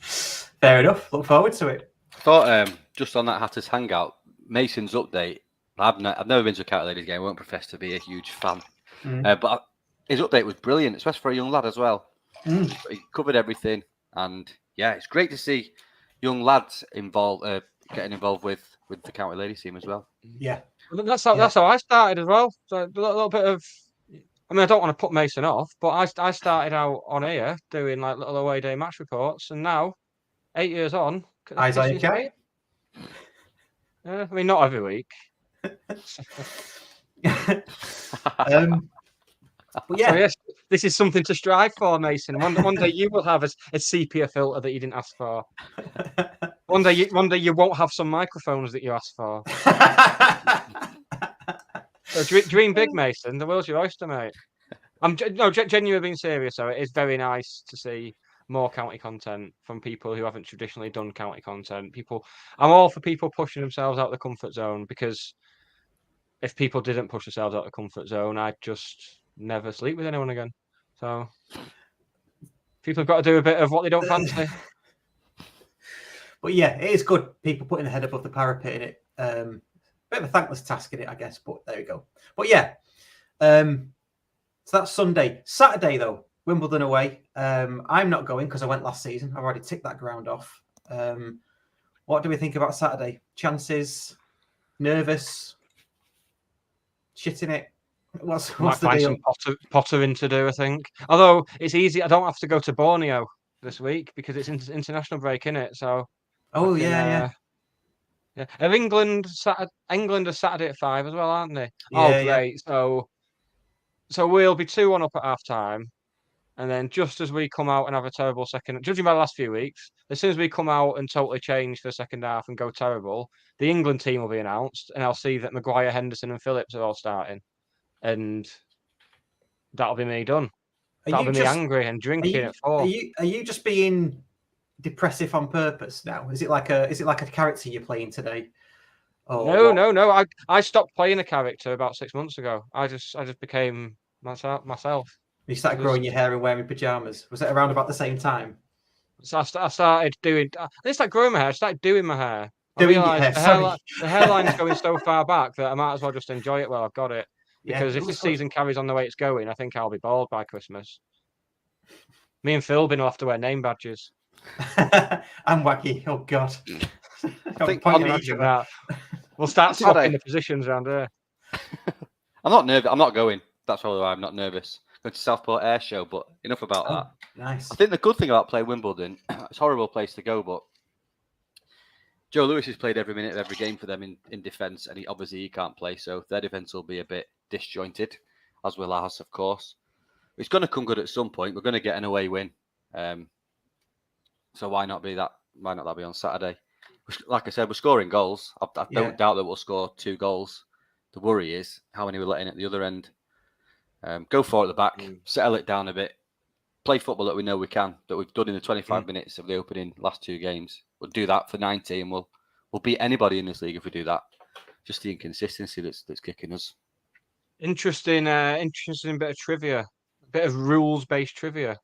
Fair enough. Look forward to it. I thought just on that Hatters Hangout, Mason's update. I've never been to a County Ladies game. I won't profess to be a huge fan, but his update was brilliant, especially for a young lad as well. He covered everything, and yeah, it's great to see young lads getting involved with the County Ladies team as well. Yeah, that's how I started as well. So a little bit of, I mean, I don't want to put Mason off, but I started out on here doing like little away day match reports, and now 8 years on, Isaiah Kay. I mean, not every week. But yeah, so yes, this is something to strive for, Mason. One day you will have a sepia filter that you didn't ask for. One day you won't have some microphones that you asked for. So dream big, Mason. The world's your oyster, mate. I'm genuinely being serious. So it is very nice to see more county content from people who haven't traditionally done county content. I'm all for people pushing themselves out of the comfort zone, because if people didn't push themselves out of the comfort zone, I'd just never sleep with anyone again. So people have got to do a bit of what they don't fancy. But yeah, it is good. People putting their head above the parapet in it. Bit of a thankless task in it, I guess. But there we go. But yeah, so that's Sunday. Saturday though, Wimbledon away. I'm not going because I went last season. I've already ticked that ground off. What do we think about Saturday? Chances? Nervous? Shitting it? What's the deal? Some pottering to do, I think. Although it's easy, I don't have to go to Borneo this week because it's international break, innit? So. Oh yeah. Are England are Saturday at 5 as well, aren't they? Yeah, great. Yeah. So we'll be 2-1 up at half time, and then just as we come out and have a terrible second, judging by the last few weeks, as soon as we come out and totally change for the second half and go terrible, the England team will be announced, and I'll see that Maguire, Henderson, and Phillips are all starting, and that'll be me done. That'll be me angry and drinking at 4. Are you just being depressive on purpose now? Is it like a character you're playing today? No. I stopped playing a character about 6 months ago. I just became myself. You started growing your hair and wearing pajamas. Was it around about the same time? So I started doing. I didn't start growing my hair. I started doing my hair. Doing your hair. The hairline's going so far back that I might as well just enjoy it while I've got it. Because if this season carries on the way it's going, I think I'll be bald by Christmas. Me and Philbin will have to wear name badges. I'm wacky. Oh God. I think that. We'll start swapping the positions around here. I'm not nervous. I'm not going. That's probably why I'm not nervous. Going to Stockport Air Show, but enough about that. Nice. I think the good thing about playing Wimbledon, it's a horrible place to go, but Joe Lewis has played every minute of every game for them in defence, and he can't play, so their defence will be a bit disjointed, as will ours, of course. It's going to come good at some point. We're going to get an away win. So why not be that? Why not that be on Saturday? Like I said, we're scoring goals. I don't doubt that we'll score 2 goals. The worry is how many we're letting at the other end. Go for it at the back, settle it down a bit, play football that we know we can, that we've done in the 25 minutes of the opening last 2 games. We'll do that for 90, and we'll beat anybody in this league if we do that. Just the inconsistency that's kicking us. Interesting bit of trivia, a bit of rules-based trivia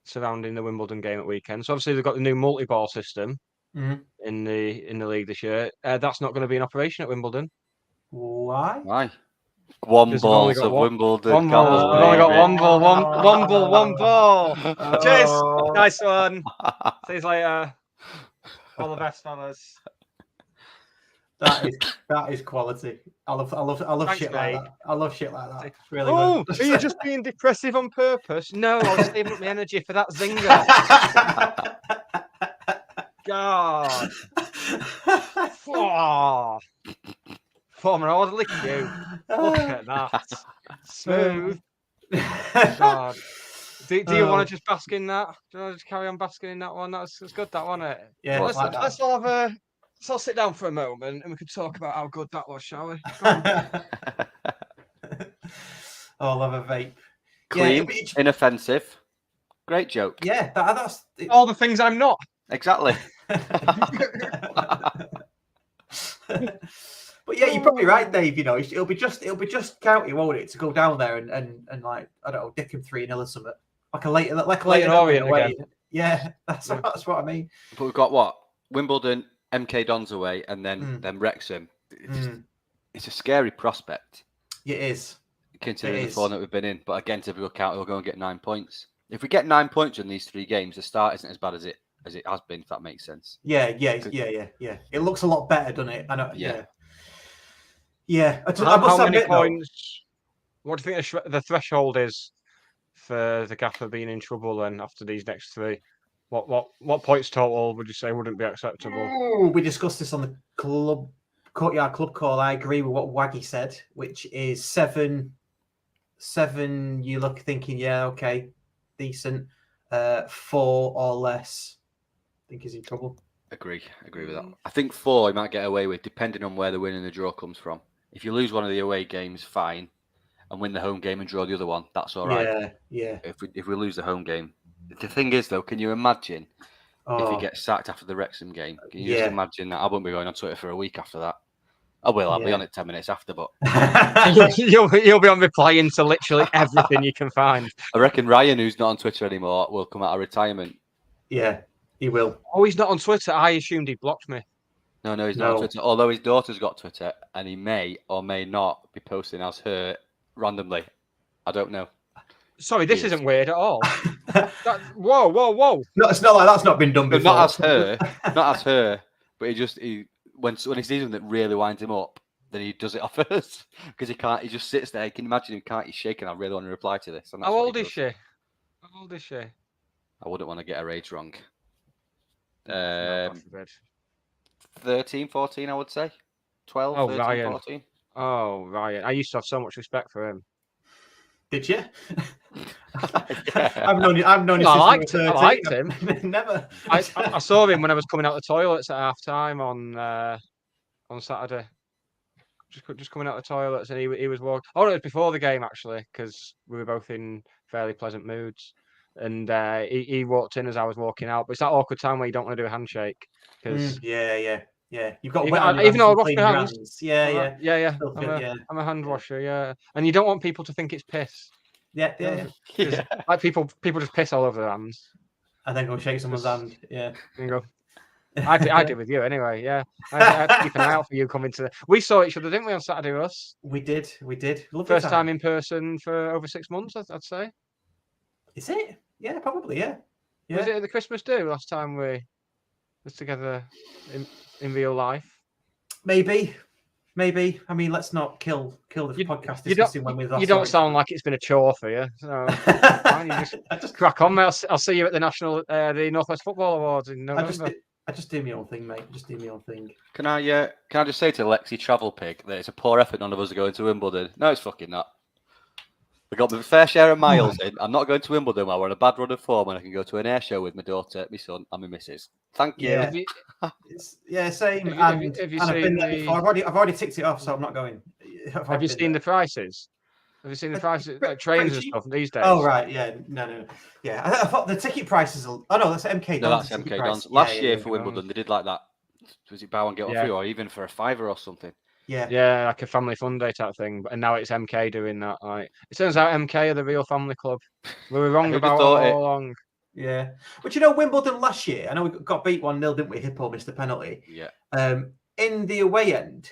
surrounding the Wimbledon game at weekend. So obviously they've got the new multi-ball system in the league this year. That's not going to be in operation at Wimbledon. Why? One ball of Wimbledon. We've only got one ball. Cheers. Nice one. See you later. All the best, fellas. That is quality. I love Thanks, shit mate. like that. I love shit like that. It's really good. Are you just being depressive on purpose? No, I was saving up my energy for that zinger. God. Oh. Former, I want to lick you. Look at that. Smooth. God. Do you want to just bask in that? Do you want to just carry on basking in that one? That's good, that, wasn't it? Yeah. Let's all sit down for a moment and we can talk about how good that was, shall we? I'll have a vape. Clean, inoffensive. Great joke. Yeah, that's all the things I'm not. Exactly. But yeah, you're probably right, Dave. You know, it'll be just County, won't it, to go down there and like I don't know, dick him 3-0 or something, like a Leighton Orient away. again. Yeah, that's what I mean. But we've got what? Wimbledon, MK Dons away, and then Wrexham. It's a scary prospect. It is. Considering the form that we've been in. But again, typical County will go and get 9 points. If we get 9 points in these 3 games, the start isn't as bad as it has been, if that makes sense. Yeah. It looks a lot better, doesn't it? I know. Yeah. How many points? What do you think the threshold is for the Gaffer being in trouble then after these next 3? What points total would you say wouldn't be acceptable? We discussed this on the Courtyard Club call. I agree with what Waggy said, which is 7. You look thinking, yeah, okay, decent. 4 or less, I think he's in trouble. Agree with that. I think 4 he might get away with, depending on where the win and the draw comes from. If you lose one of the away games, fine, and win the home game and draw the other one, that's all right. Yeah. If we lose the home game, the thing is though, can you imagine if he gets sacked after the Wrexham game? Can you just imagine that? I won't be going on Twitter for a week after that. I will. I'll be on it 10 minutes after, but you'll be on replying to literally everything you can find. I reckon Ryan, who's not on Twitter anymore, will come out of retirement. Yeah, he will. Oh, he's not on Twitter. I assumed he blocked me. No, he's not on Twitter. Although his daughter's got Twitter, and he may or may not be posting as her randomly. I don't know. Sorry, this isn't weird at all. Whoa! No, it's not like that's not been done before. Not as her. But he when he sees something that really winds him up, then he does it off first because he can't. He just sits there. You can imagine him. He's shaking. I really want to reply to this. How old is she? I wouldn't want to get her age wrong. 13, 14, I would say. 12, 13, Ryan. 14. Oh, Ryan. I used to have so much respect for him. Did you? Yeah. I've known you I since liked him. Never. I saw him when I was coming out the toilets at half time on Saturday. Just coming out the toilets, and he was walking. Oh, it was before the game actually, because we were both in fairly pleasant moods. And he walked in as I was walking out. But it's that awkward time where you don't want to do a handshake. Yeah. You've got even though I wash my hands. Yeah. I'm a hand washer. Yeah, and you don't want people to think it's piss. Yeah. Like people just piss all over their hands. And then go shake someone's hand. Yeah. And go. I did with you anyway. Yeah, I had to keep an eye out for you coming to. We saw each other, didn't we, on Saturday? Us. We did. Lovely First time in person for over 6 months, I'd say. Is it? Yeah, probably. Yeah. Was it at the Christmas do last time we was together in real life? Maybe. I mean, let's not kill the podcast discussing when we last. You don't sound like it's been a chore for you. So you just crack on, mate. I'll see you at the the Northwest Football Awards in November. I just do my own thing, mate. Just do my own thing. Can I just say to Lexi Travel Pig that it's a poor effort none of us are going to Wimbledon? No, it's fucking not. We got the fair share of miles in. I'm not going to Wimbledon while we're on a bad run of form, and I can go to an air show with my daughter, my son, and my missus. Thank you. Same. Have you seen I've been there before. I've already ticked it off, so I'm not going. Have you seen the prices? Have you seen the prices, like trains and stuff these days? Oh right, yeah, no. Yeah, I thought the ticket prices. Oh no, that's MK Dons. No, that's MK Dons. Last year for Wimbledon, they did like that. Was it buy one get one free, or even for a £5 or something? Yeah, like a family fun day type thing. And now it's MK doing that. Like it turns out MK are the real family club. We were wrong about it all along. Yeah, but you know Wimbledon last year, I know we got beat 1-0, didn't we? Hippo missed the penalty. Yeah. In the away end,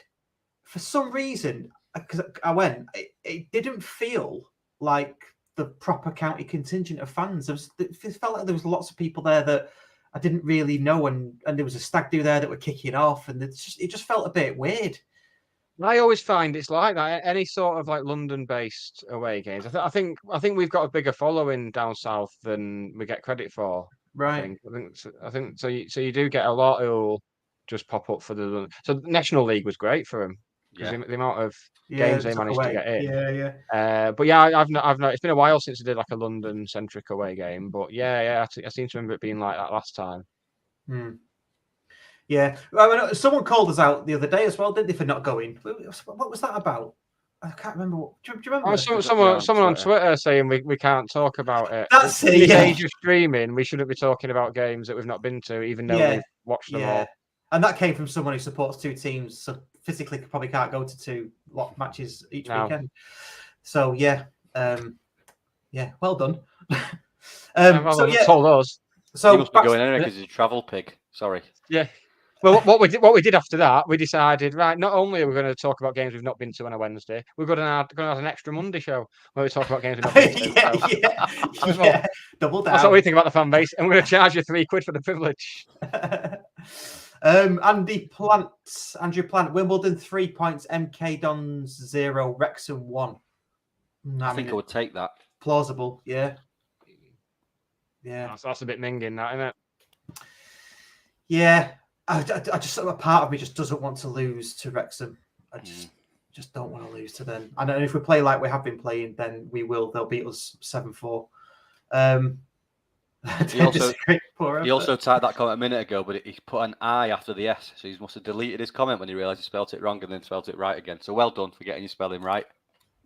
for some reason, because I went, it didn't feel like the proper county contingent of fans. It felt like there was lots of people there that I didn't really know, and there was a stag do there that were kicking off, and it just felt a bit weird. I always find it's like that. Any sort of like London-based away games. I think we've got a bigger following down south than we get credit for. Right. I think so. You do get a lot who just pop up for the. So the National League was great for them because the amount of games they managed to get in. But yeah, I've not. It's been a while since I did like a London-centric away game. But I seem to remember it being like that last time. Yeah, well, someone called us out the other day as well, didn't they, for not going? What was that about? I can't remember. Do you remember? Someone on Twitter saying we can't talk about it. That's it. In the age of streaming, we shouldn't be talking about games that we've not been to, even though we've watched them all. And that came from someone who supports two teams, so physically probably can't go to two matches each weekend. So yeah, well done. Told us. So you must be going anyway because he's a travel pig. Sorry. Yeah. Well, what we did after that, we decided, right, not only are we going to talk about games we've not been to on a Wednesday, we're going to have an extra Monday show where we talk about games we've not been to. yeah, double down. That's what we think about the fan base, and we're going to charge you £3 for the privilege. Andrew Plant, Wimbledon 3 points, MK Dons 0, Wrexham 1. I think I would take that. Plausible, yeah. That's a bit minging, that, isn't it? Yeah. I just, a part of me just doesn't want to lose to Wrexham. I just don't want to lose to them. And if we play like we have been playing, then we will. They'll beat us 7-4. He also typed that comment a minute ago, but he put an I after the S, so he must have deleted his comment when he realised he spelt it wrong and then spelt it right again. So well done for getting your spelling right.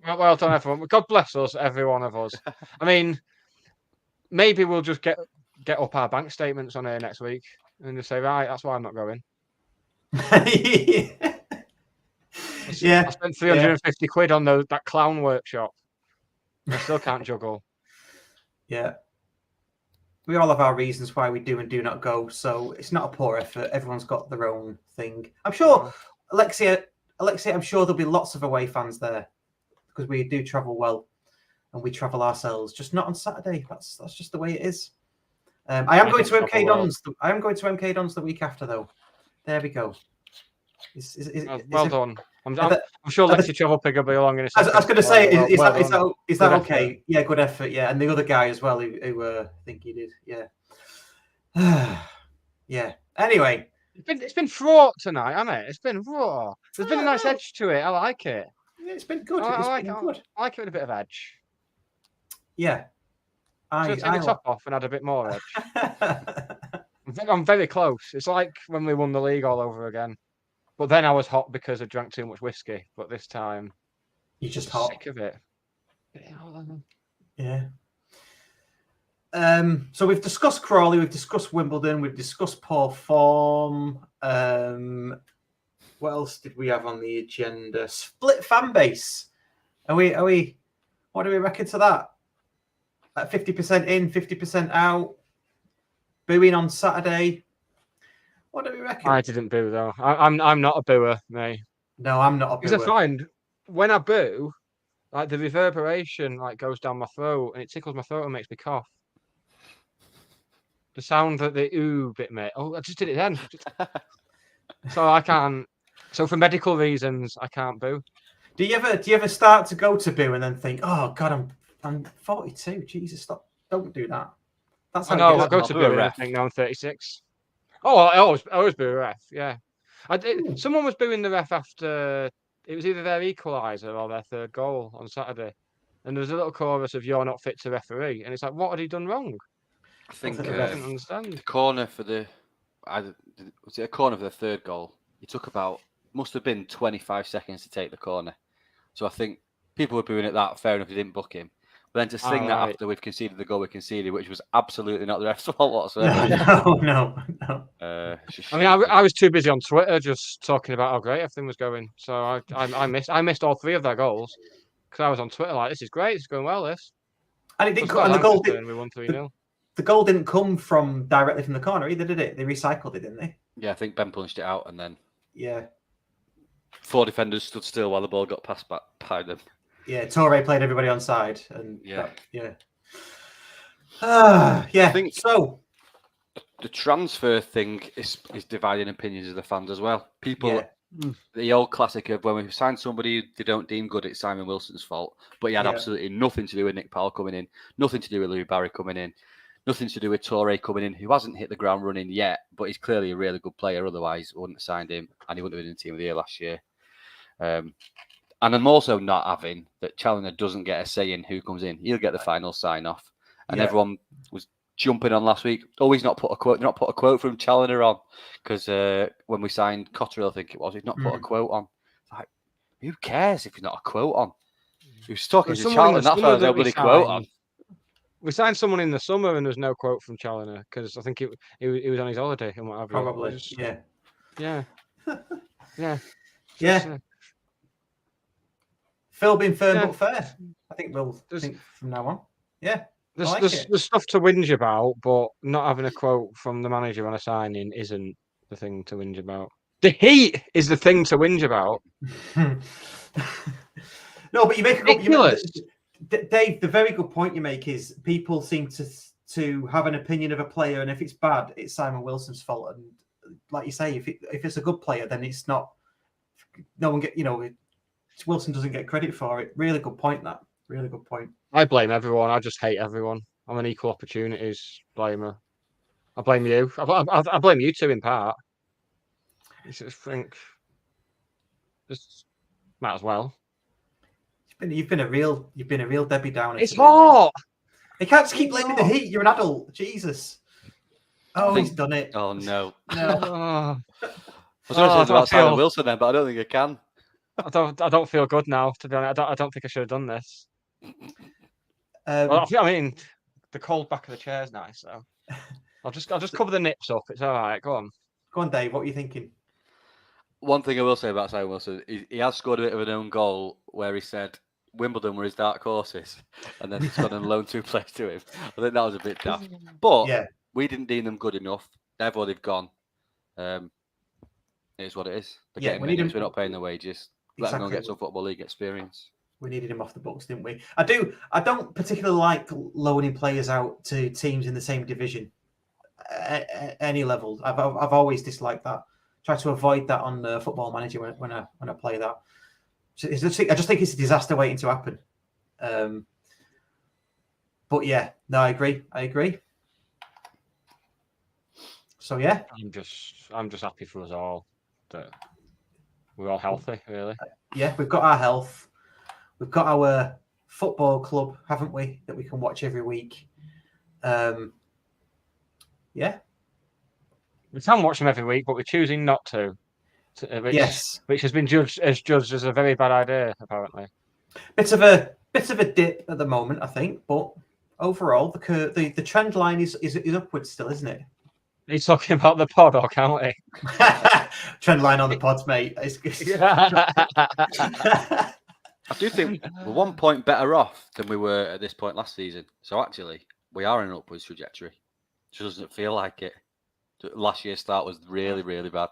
Well done, everyone. God bless us, every one of us. I mean, maybe we'll just get up our bank statements on here next week and just say, right, that's why I'm not going. I spent 350 quid on that clown workshop. I still can't juggle. Yeah. We all have our reasons why we do and do not go, so it's not a poor effort. Everyone's got their own thing. I'm sure, Alexia, I'm sure there'll be lots of away fans there because we do travel well and we travel ourselves, just not on Saturday. That's just the way it is. I am going to MK Dons. I am going to MK Dons the week after, though. There we go. Well done. I'm sure Lexi Travel Pig will be along in a second. I was going to say, is that okay? Effort. Yeah, good effort. Yeah, and the other guy as well, who I think he did. Yeah. Yeah. Anyway, it's been fraught tonight, hasn't it? It's been raw. There's been a nice edge to it. I like it. Yeah, it's been good. I like it with a bit of edge. Yeah. Should have taken the top off and had a bit more edge. I'm very close. It's like when we won the league all over again. But then I was hot because I drank too much whiskey. But this time, you're just hot. Sick of it. Yeah. So we've discussed Crawley, we've discussed Wimbledon, we've discussed poor form. What else did we have on the agenda? Split fan base. Are we? What do we reckon to that? At 50% in, 50% out. Booing on Saturday. What do we reckon? I didn't boo though. I'm not a booer, mate. No, I'm not a booer. Because I find when I boo, like the reverberation goes down my throat and it tickles my throat and makes me cough. The sound that the ooh bit, mate. Oh, I just did it then. So I can't. So for medical reasons, I can't boo. Do you ever start to go to boo and then think, oh God, I'm 42. Jesus, stop! Don't do that. That's how I go to boo and I think now I'm 36. Oh, I always boo a ref. Yeah, someone was booing the ref after it was either their equaliser or their third goal on Saturday, and there was a little chorus of "You're not fit to referee," and it's like, what had he done wrong? I think I didn't understand. The corner for was it a corner for the third goal? He took must have been 25 seconds to take the corner. So I think people were booing at that. Fair enough, he didn't book him. But then to sing that after we've conceded the goal we conceded, which was absolutely not the ref's fault whatsoever. No. I mean, I was too busy on Twitter just talking about how great everything was going. So I missed all three of their goals because I was on Twitter like, this is great, it's going well, this. And it didn't come, and the goal we won 3-0. The goal didn't come directly from the corner either, did it? They recycled it, didn't they? Yeah, I think Ben punched it out and then 4 defenders stood still while the ball got passed back by them. Yeah, Torre played everybody on side, and yeah. I think so. The transfer thing is dividing opinions of the fans as well. People, the old classic of when we sign somebody they don't deem good, it's Simon Wilson's fault, but he had absolutely nothing to do with Nick Powell coming in, nothing to do with Louis Barry coming in, nothing to do with Torre coming in, who hasn't hit the ground running yet, but he's clearly a really good player. Otherwise, I wouldn't have signed him, and he wouldn't have been in the team of the year last year. And I'm also not having that Challoner doesn't get a say in who comes in. He'll get the final sign off. And everyone was jumping on last week. Oh, he's not put a quote from Challoner on because when we signed Cotterill, I think it was, he's not put a quote on. Like, who cares if he's not a quote on? He's talking to Challoner. That's why there's nobody quote on. We signed someone in the summer and there's no quote from Challoner because I think he was on his holiday and what have you. Probably, yeah. Yeah. Yeah. Yeah. Phil being firm Yeah. but fair. I think we'll think from now on. Yeah. There's stuff to whinge about, but not having a quote from the manager on a signing isn't the thing to whinge about. The heat is the thing to whinge about. No, but you make a Ridiculous. Dave, the very good point you make is people seem to have an opinion of a player, and if it's bad, it's Simon Wilson's fault. And like you say, if it's a good player, then it's not. No one Wilson doesn't get credit for it. Really good point. That really good point. I blame everyone. I just hate everyone. I'm an equal opportunities blamer. I blame you. I blame you two in part. I just think, just might as well. You've been a real Debbie Downer. It's hot. You can't just keep blaming the heat. You're an adult. Jesus. Oh, he's done it. Oh no. No. I was going to say about Simon Wilson then, but I don't think I can. I don't feel good now. To be honest, I don't think I should have done this. Well, I mean, the cold back of the chair is nice, so I'll just cover the nips up. It's all right. Go on, Dave. What are you thinking? One thing I will say about Simon Wilson, he has scored a bit of an own goal where he said Wimbledon were his dark horses, and then he's gone and loaned 2 players to him. I think that was a bit daft, but we didn't deem them good enough. Therefore, they've gone. It is what it is. They're getting minutes. We're not paying the wages. Let them go and get some Football League experience. We needed him off the books, didn't we? I don't particularly like loaning players out to teams in the same division at any level. I've always disliked that. Try to avoid that on Football Manager when I play that. I just think it's a disaster waiting to happen. But yeah, no, I agree. So yeah, I'm just happy for us all that we're all healthy, really. Yeah, we've got our health. We've got our football club, haven't we, that we can watch every week. Yeah. We can watch them every week, but we're choosing not to. Which has been judged as a very bad idea, apparently. Bit of a dip at the moment, I think, but overall the trend line is upwards still, isn't it? He's talking about the pod or county. Trend line on the pods, mate. I do think we're 1 point better off than we were at this point last season. So actually, we are in an upwards trajectory. It just doesn't feel like it. Last year's start was really, really bad.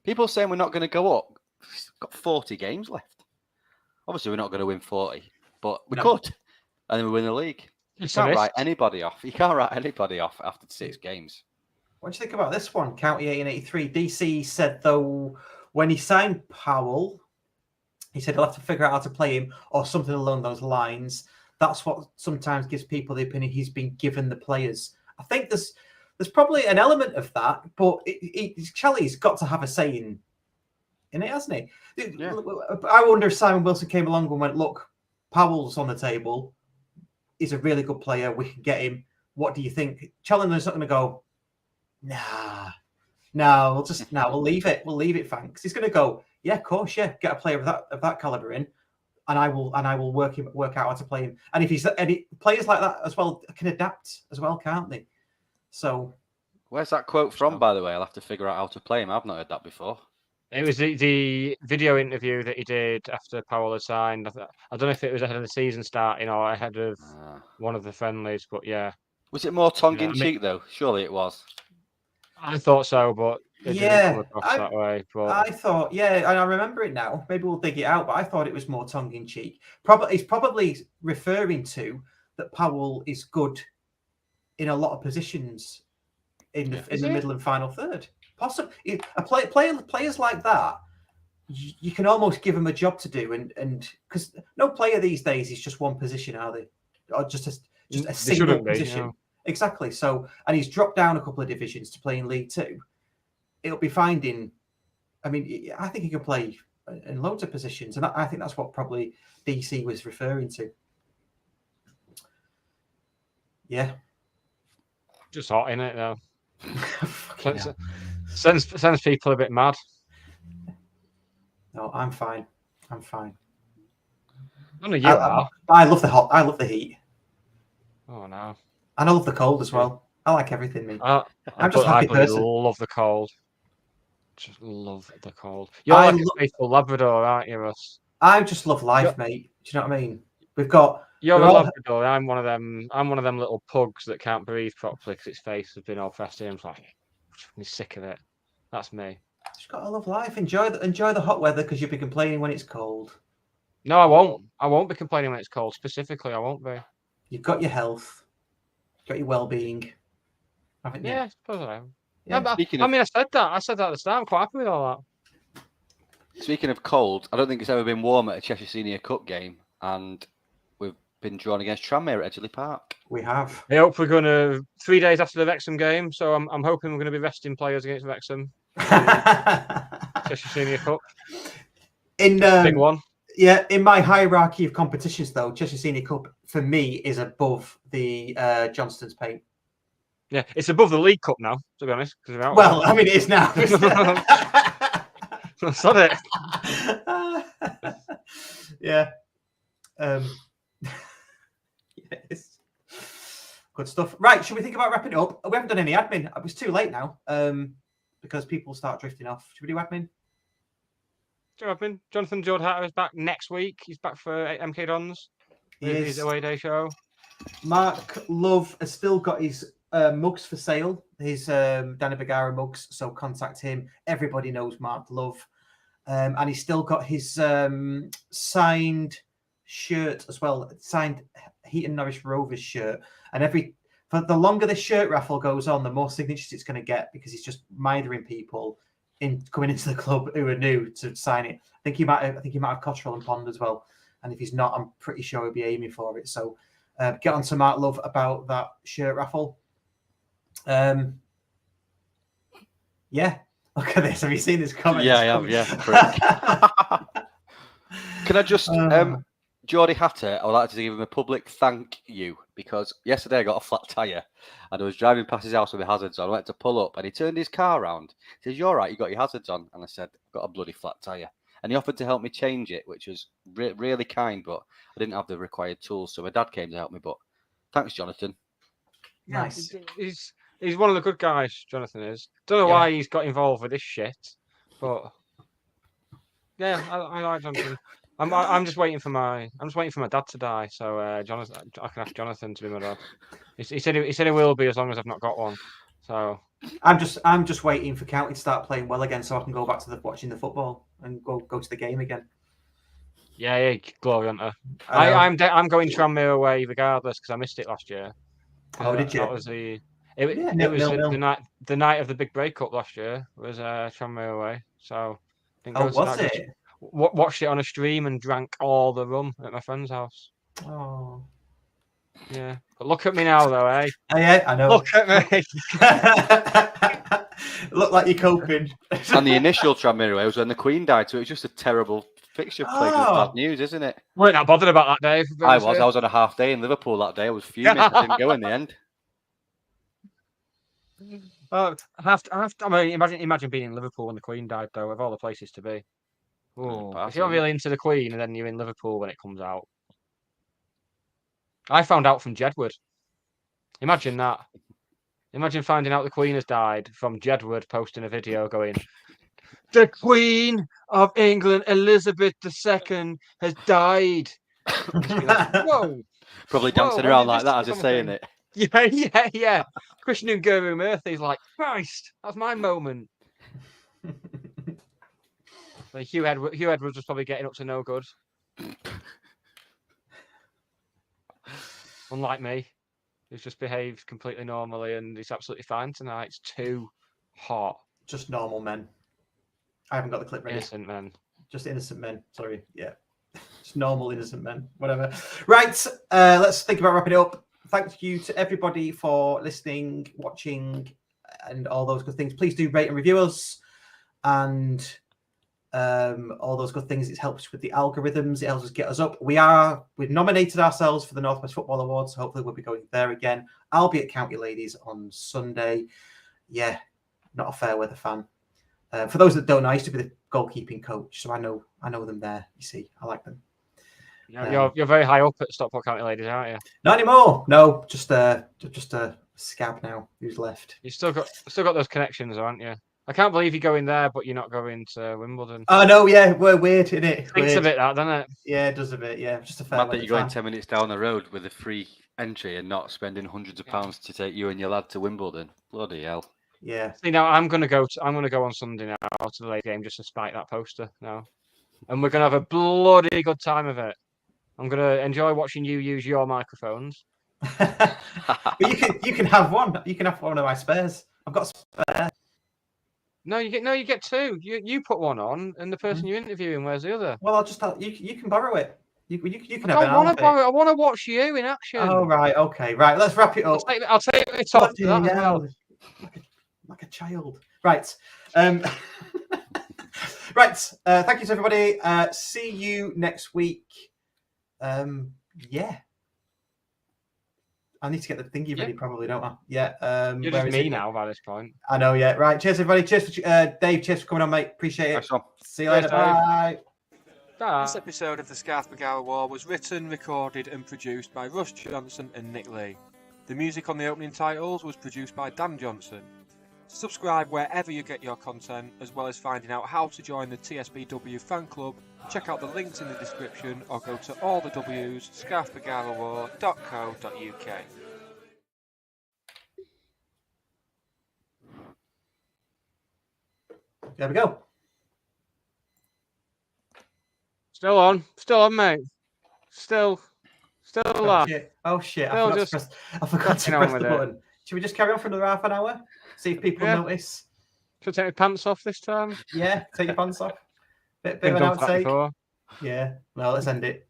People are saying we're not going to go up. We've got 40 games left. Obviously, we're not going to win 40, but we could. And then we win the league. You can't write anybody off. You can't write anybody off after 6 games. What do you think about this one? County 8 and 83. DC said, though, when he signed Powell, he said he'll have to figure out how to play him or something along those lines. That's what sometimes gives people the opinion he's been given the players. I think there's probably an element of that, but Charlie's got to have a say in it, hasn't he? Yeah. I wonder if Simon Wilson came along and went, look, Powell's on the table. He's a really good player. We can get him. What do you think? Challenger's not going to go, we'll leave it. We'll leave it, thanks. He's going to go, yeah, of course, yeah. Get a player of that caliber in, and I will work out how to play him. And if players like that as well can adapt as well, can't they? So, where's that quote from, by the way? I'll have to figure out how to play him. I've not heard that before. It was the video interview that he did after Powell had signed. I don't know if it was ahead of the season starting or ahead of one of the friendlies, but yeah. Was it more tongue-in-cheek, though? Surely it was. I thought so, but it didn't come across that way. But I thought, and I remember it now. Maybe we'll dig it out, but I thought it was more tongue-in-cheek. He's probably referring to that Powell is good in a lot of positions in the middle and final third. Possibly, players like that, you can almost give them a job to do, and because no player these days is just one position, are they? Or just a single position. You know. Exactly. So, and he's dropped down a couple of divisions to play in League Two. It'll be finding. I mean, I think he can play in loads of positions, and I think that's what probably DC was referring to. Yeah. Just hot in it though. Sends people a bit mad. No, I'm fine. None of you are. I love the hot. I love the heat. Oh no. And I love the cold as well. I like everything, me. I'm just a happy person. I love the cold. just love the cold. You're I like a faithful Labrador, aren't you, Russ? I just love life, mate. Do you know what I mean? You're a all, Labrador. I'm one of them. I'm one of them little pugs that can't breathe properly because its face has been all festering. I'm like, I'm sick of it. That's me. just got to love life. Enjoy the hot weather because you'll be complaining when it's cold. No, I won't. I won't be complaining when it's cold. Specifically, I won't be. You've got your health, got your well-being, haven't you? Yeah, I suppose I am. Yeah. I said that. I said that at the start. I'm quite happy with all that. Speaking of cold, I don't think it's ever been warmer at a Cheshire Senior Cup game, and we've been drawn against Tranmere at Edgeley Park. We have. I hope we're going to 3 days after the Wrexham game, so I'm hoping we're going to be resting players against Wrexham. Cheshire Senior Cup. Big one. Yeah, in my hierarchy of competitions, though, Cheshire Senior Cup for me is above the Johnston's Paint. Yeah, it's above the League Cup now, to be honest. Well, I mean, it is now. That's it. Yeah. Yes. Good stuff. Right, should we think about wrapping it up? We haven't done any admin. It was too late now because people start drifting off. Should we do admin? Jonathan Jordhatter is back next week. He's back for MK Dons. His away day show. Mark Love has still got his mugs for sale, his Danny Bagara mugs, so contact him. Everybody knows Mark Love. And he's still got his signed shirt as well, signed Heaton Norwich Rovers shirt. And for the longer this shirt raffle goes on, the more signatures it's going to get because he's just mithering people coming into the club who are new to sign it. I think he might have Cottrell and Pond as well. And if he's not, I'm pretty sure he'll be aiming for it. So get on to Mark Love about that shirt raffle. Yeah. Look at this. Have you seen this comment? Yeah, I have. Yeah. Can I just, Geordie Hatter, I would like to give him a public thank you because yesterday I got a flat tyre and I was driving past his house with my hazards on. I went to pull up and he turned his car around. He says, "You're right, you got your hazards on." And I said, "I've got a bloody flat tyre." And he offered to help me change it, which was really kind, but I didn't have the required tools. So my dad came to help me. But thanks, Jonathan. Nice. He's one of the good guys, Jonathan is. Don't know why he's got involved with this shit, but yeah, I like Jonathan. I'm just waiting for my dad to die, so Jonathan, I can ask Jonathan to be my dad. He said he will be as long as I've not got one. So I'm just waiting for County to start playing well again, so I can go back to watching the football and go to the game again. Yeah, glory hunter. I'm going Tranmere away regardless because I missed it last year. Oh, did you? That was the night of the big breakup last year was Tranmere away. So was it? Watched it on a stream and drank all the rum at my friend's house. Oh. Yeah. But look at me now, though, eh? Yeah, I know. Look at me. Look like you're coping. And the initial Tranmere away was when the Queen died, so it was just a terrible fixture played with bad news, isn't it? Weren't that bothered about that, Dave? I was on a half day in Liverpool that day. I was fuming. I didn't go in the end. Imagine being in Liverpool when the Queen died, though, of all the places to be. If you're really into the Queen and then you're in Liverpool when it comes out. I found out from Jedward. Imagine that. Imagine finding out the Queen has died from Jedward posting a video going, "The Queen of England, Elizabeth II, has died." Like, whoa. Probably dancing around like that as he's saying it. Yeah. Krishnan Guru Murthy's like, "Christ, that's my moment." Like Hugh Edwards was probably getting up to no good. Unlike me, who's just behaved completely normally and he's absolutely fine tonight. It's too hot. Just normal men. I haven't got the clip ready. Innocent men. Just innocent men. Sorry. Yeah. Just normal innocent men. Whatever. Right. Let's think about wrapping it up. Thank you to everybody for listening, watching, and all those good things. Please do rate and review us. And all those good things. It helps with the algorithms. It helps us get us up. We've nominated ourselves for the Northwest Football Awards, so hopefully we'll be going there again. I'll be at County Ladies on Sunday. Yeah, not a fair weather fan. For those that don't know, I used to be the goalkeeping coach, so I know them there. You see, I like them. You're very high up at Stockport County Ladies, aren't you? Not anymore. No, just a scab now. Who's left? You still got those connections, aren't you? I can't believe you're going there, but you're not going to Wimbledon. Oh no, yeah, we're weird, isn't it? Thinks a bit that, doesn't it? Yeah, it does a bit. Yeah, just a fair. Mad that you're going 10 minutes down the road with a free entry and not spending hundreds of pounds to take you and your lad to Wimbledon. Bloody hell! Yeah. See, now I'm gonna go on Sunday now to the late game just to spike that poster now, and we're gonna have a bloody good time of it. I'm gonna enjoy watching you use your microphones. But you can have one. You can have one of my spares. I've got a spare. No, you get two. You put one on, and the person you're interviewing wears the other. Well, I'll just you can borrow it. You can I have it. don't want to borrow. I want to watch you in action. Oh right, okay, right. Let's wrap it up. I'll take it off to that as well. Like a child. Right. Right. Thank you to everybody. See you next week. Yeah. I need to get the thingy ready, probably, don't I? Yeah. You're just me now by this point. I know, yeah. Right. Cheers, everybody. Cheers for Dave. Cheers for coming on, mate. Appreciate it. Nice one. See you later. Cheers, Dave. Bye. Bye. This episode of the Scarf McGower War was written, recorded, and produced by Russ Johnson and Nick Lee. The music on the opening titles was produced by Dan Johnson. Subscribe wherever you get your content, as well as finding out how to join the TSBW fan club. Check out the links in the description or go to all the W's, scarfmcgarrawar.co.uk. There we go. Still on, mate. Still alive. Oh shit! Still I forgot to cracking on press the with it. button. Should we just carry on for another half an hour? See if people notice. Should I take my pants off this time? Yeah, take your pants off. Bit Been of an done for that outtake. before. Yeah. Well, let's end it.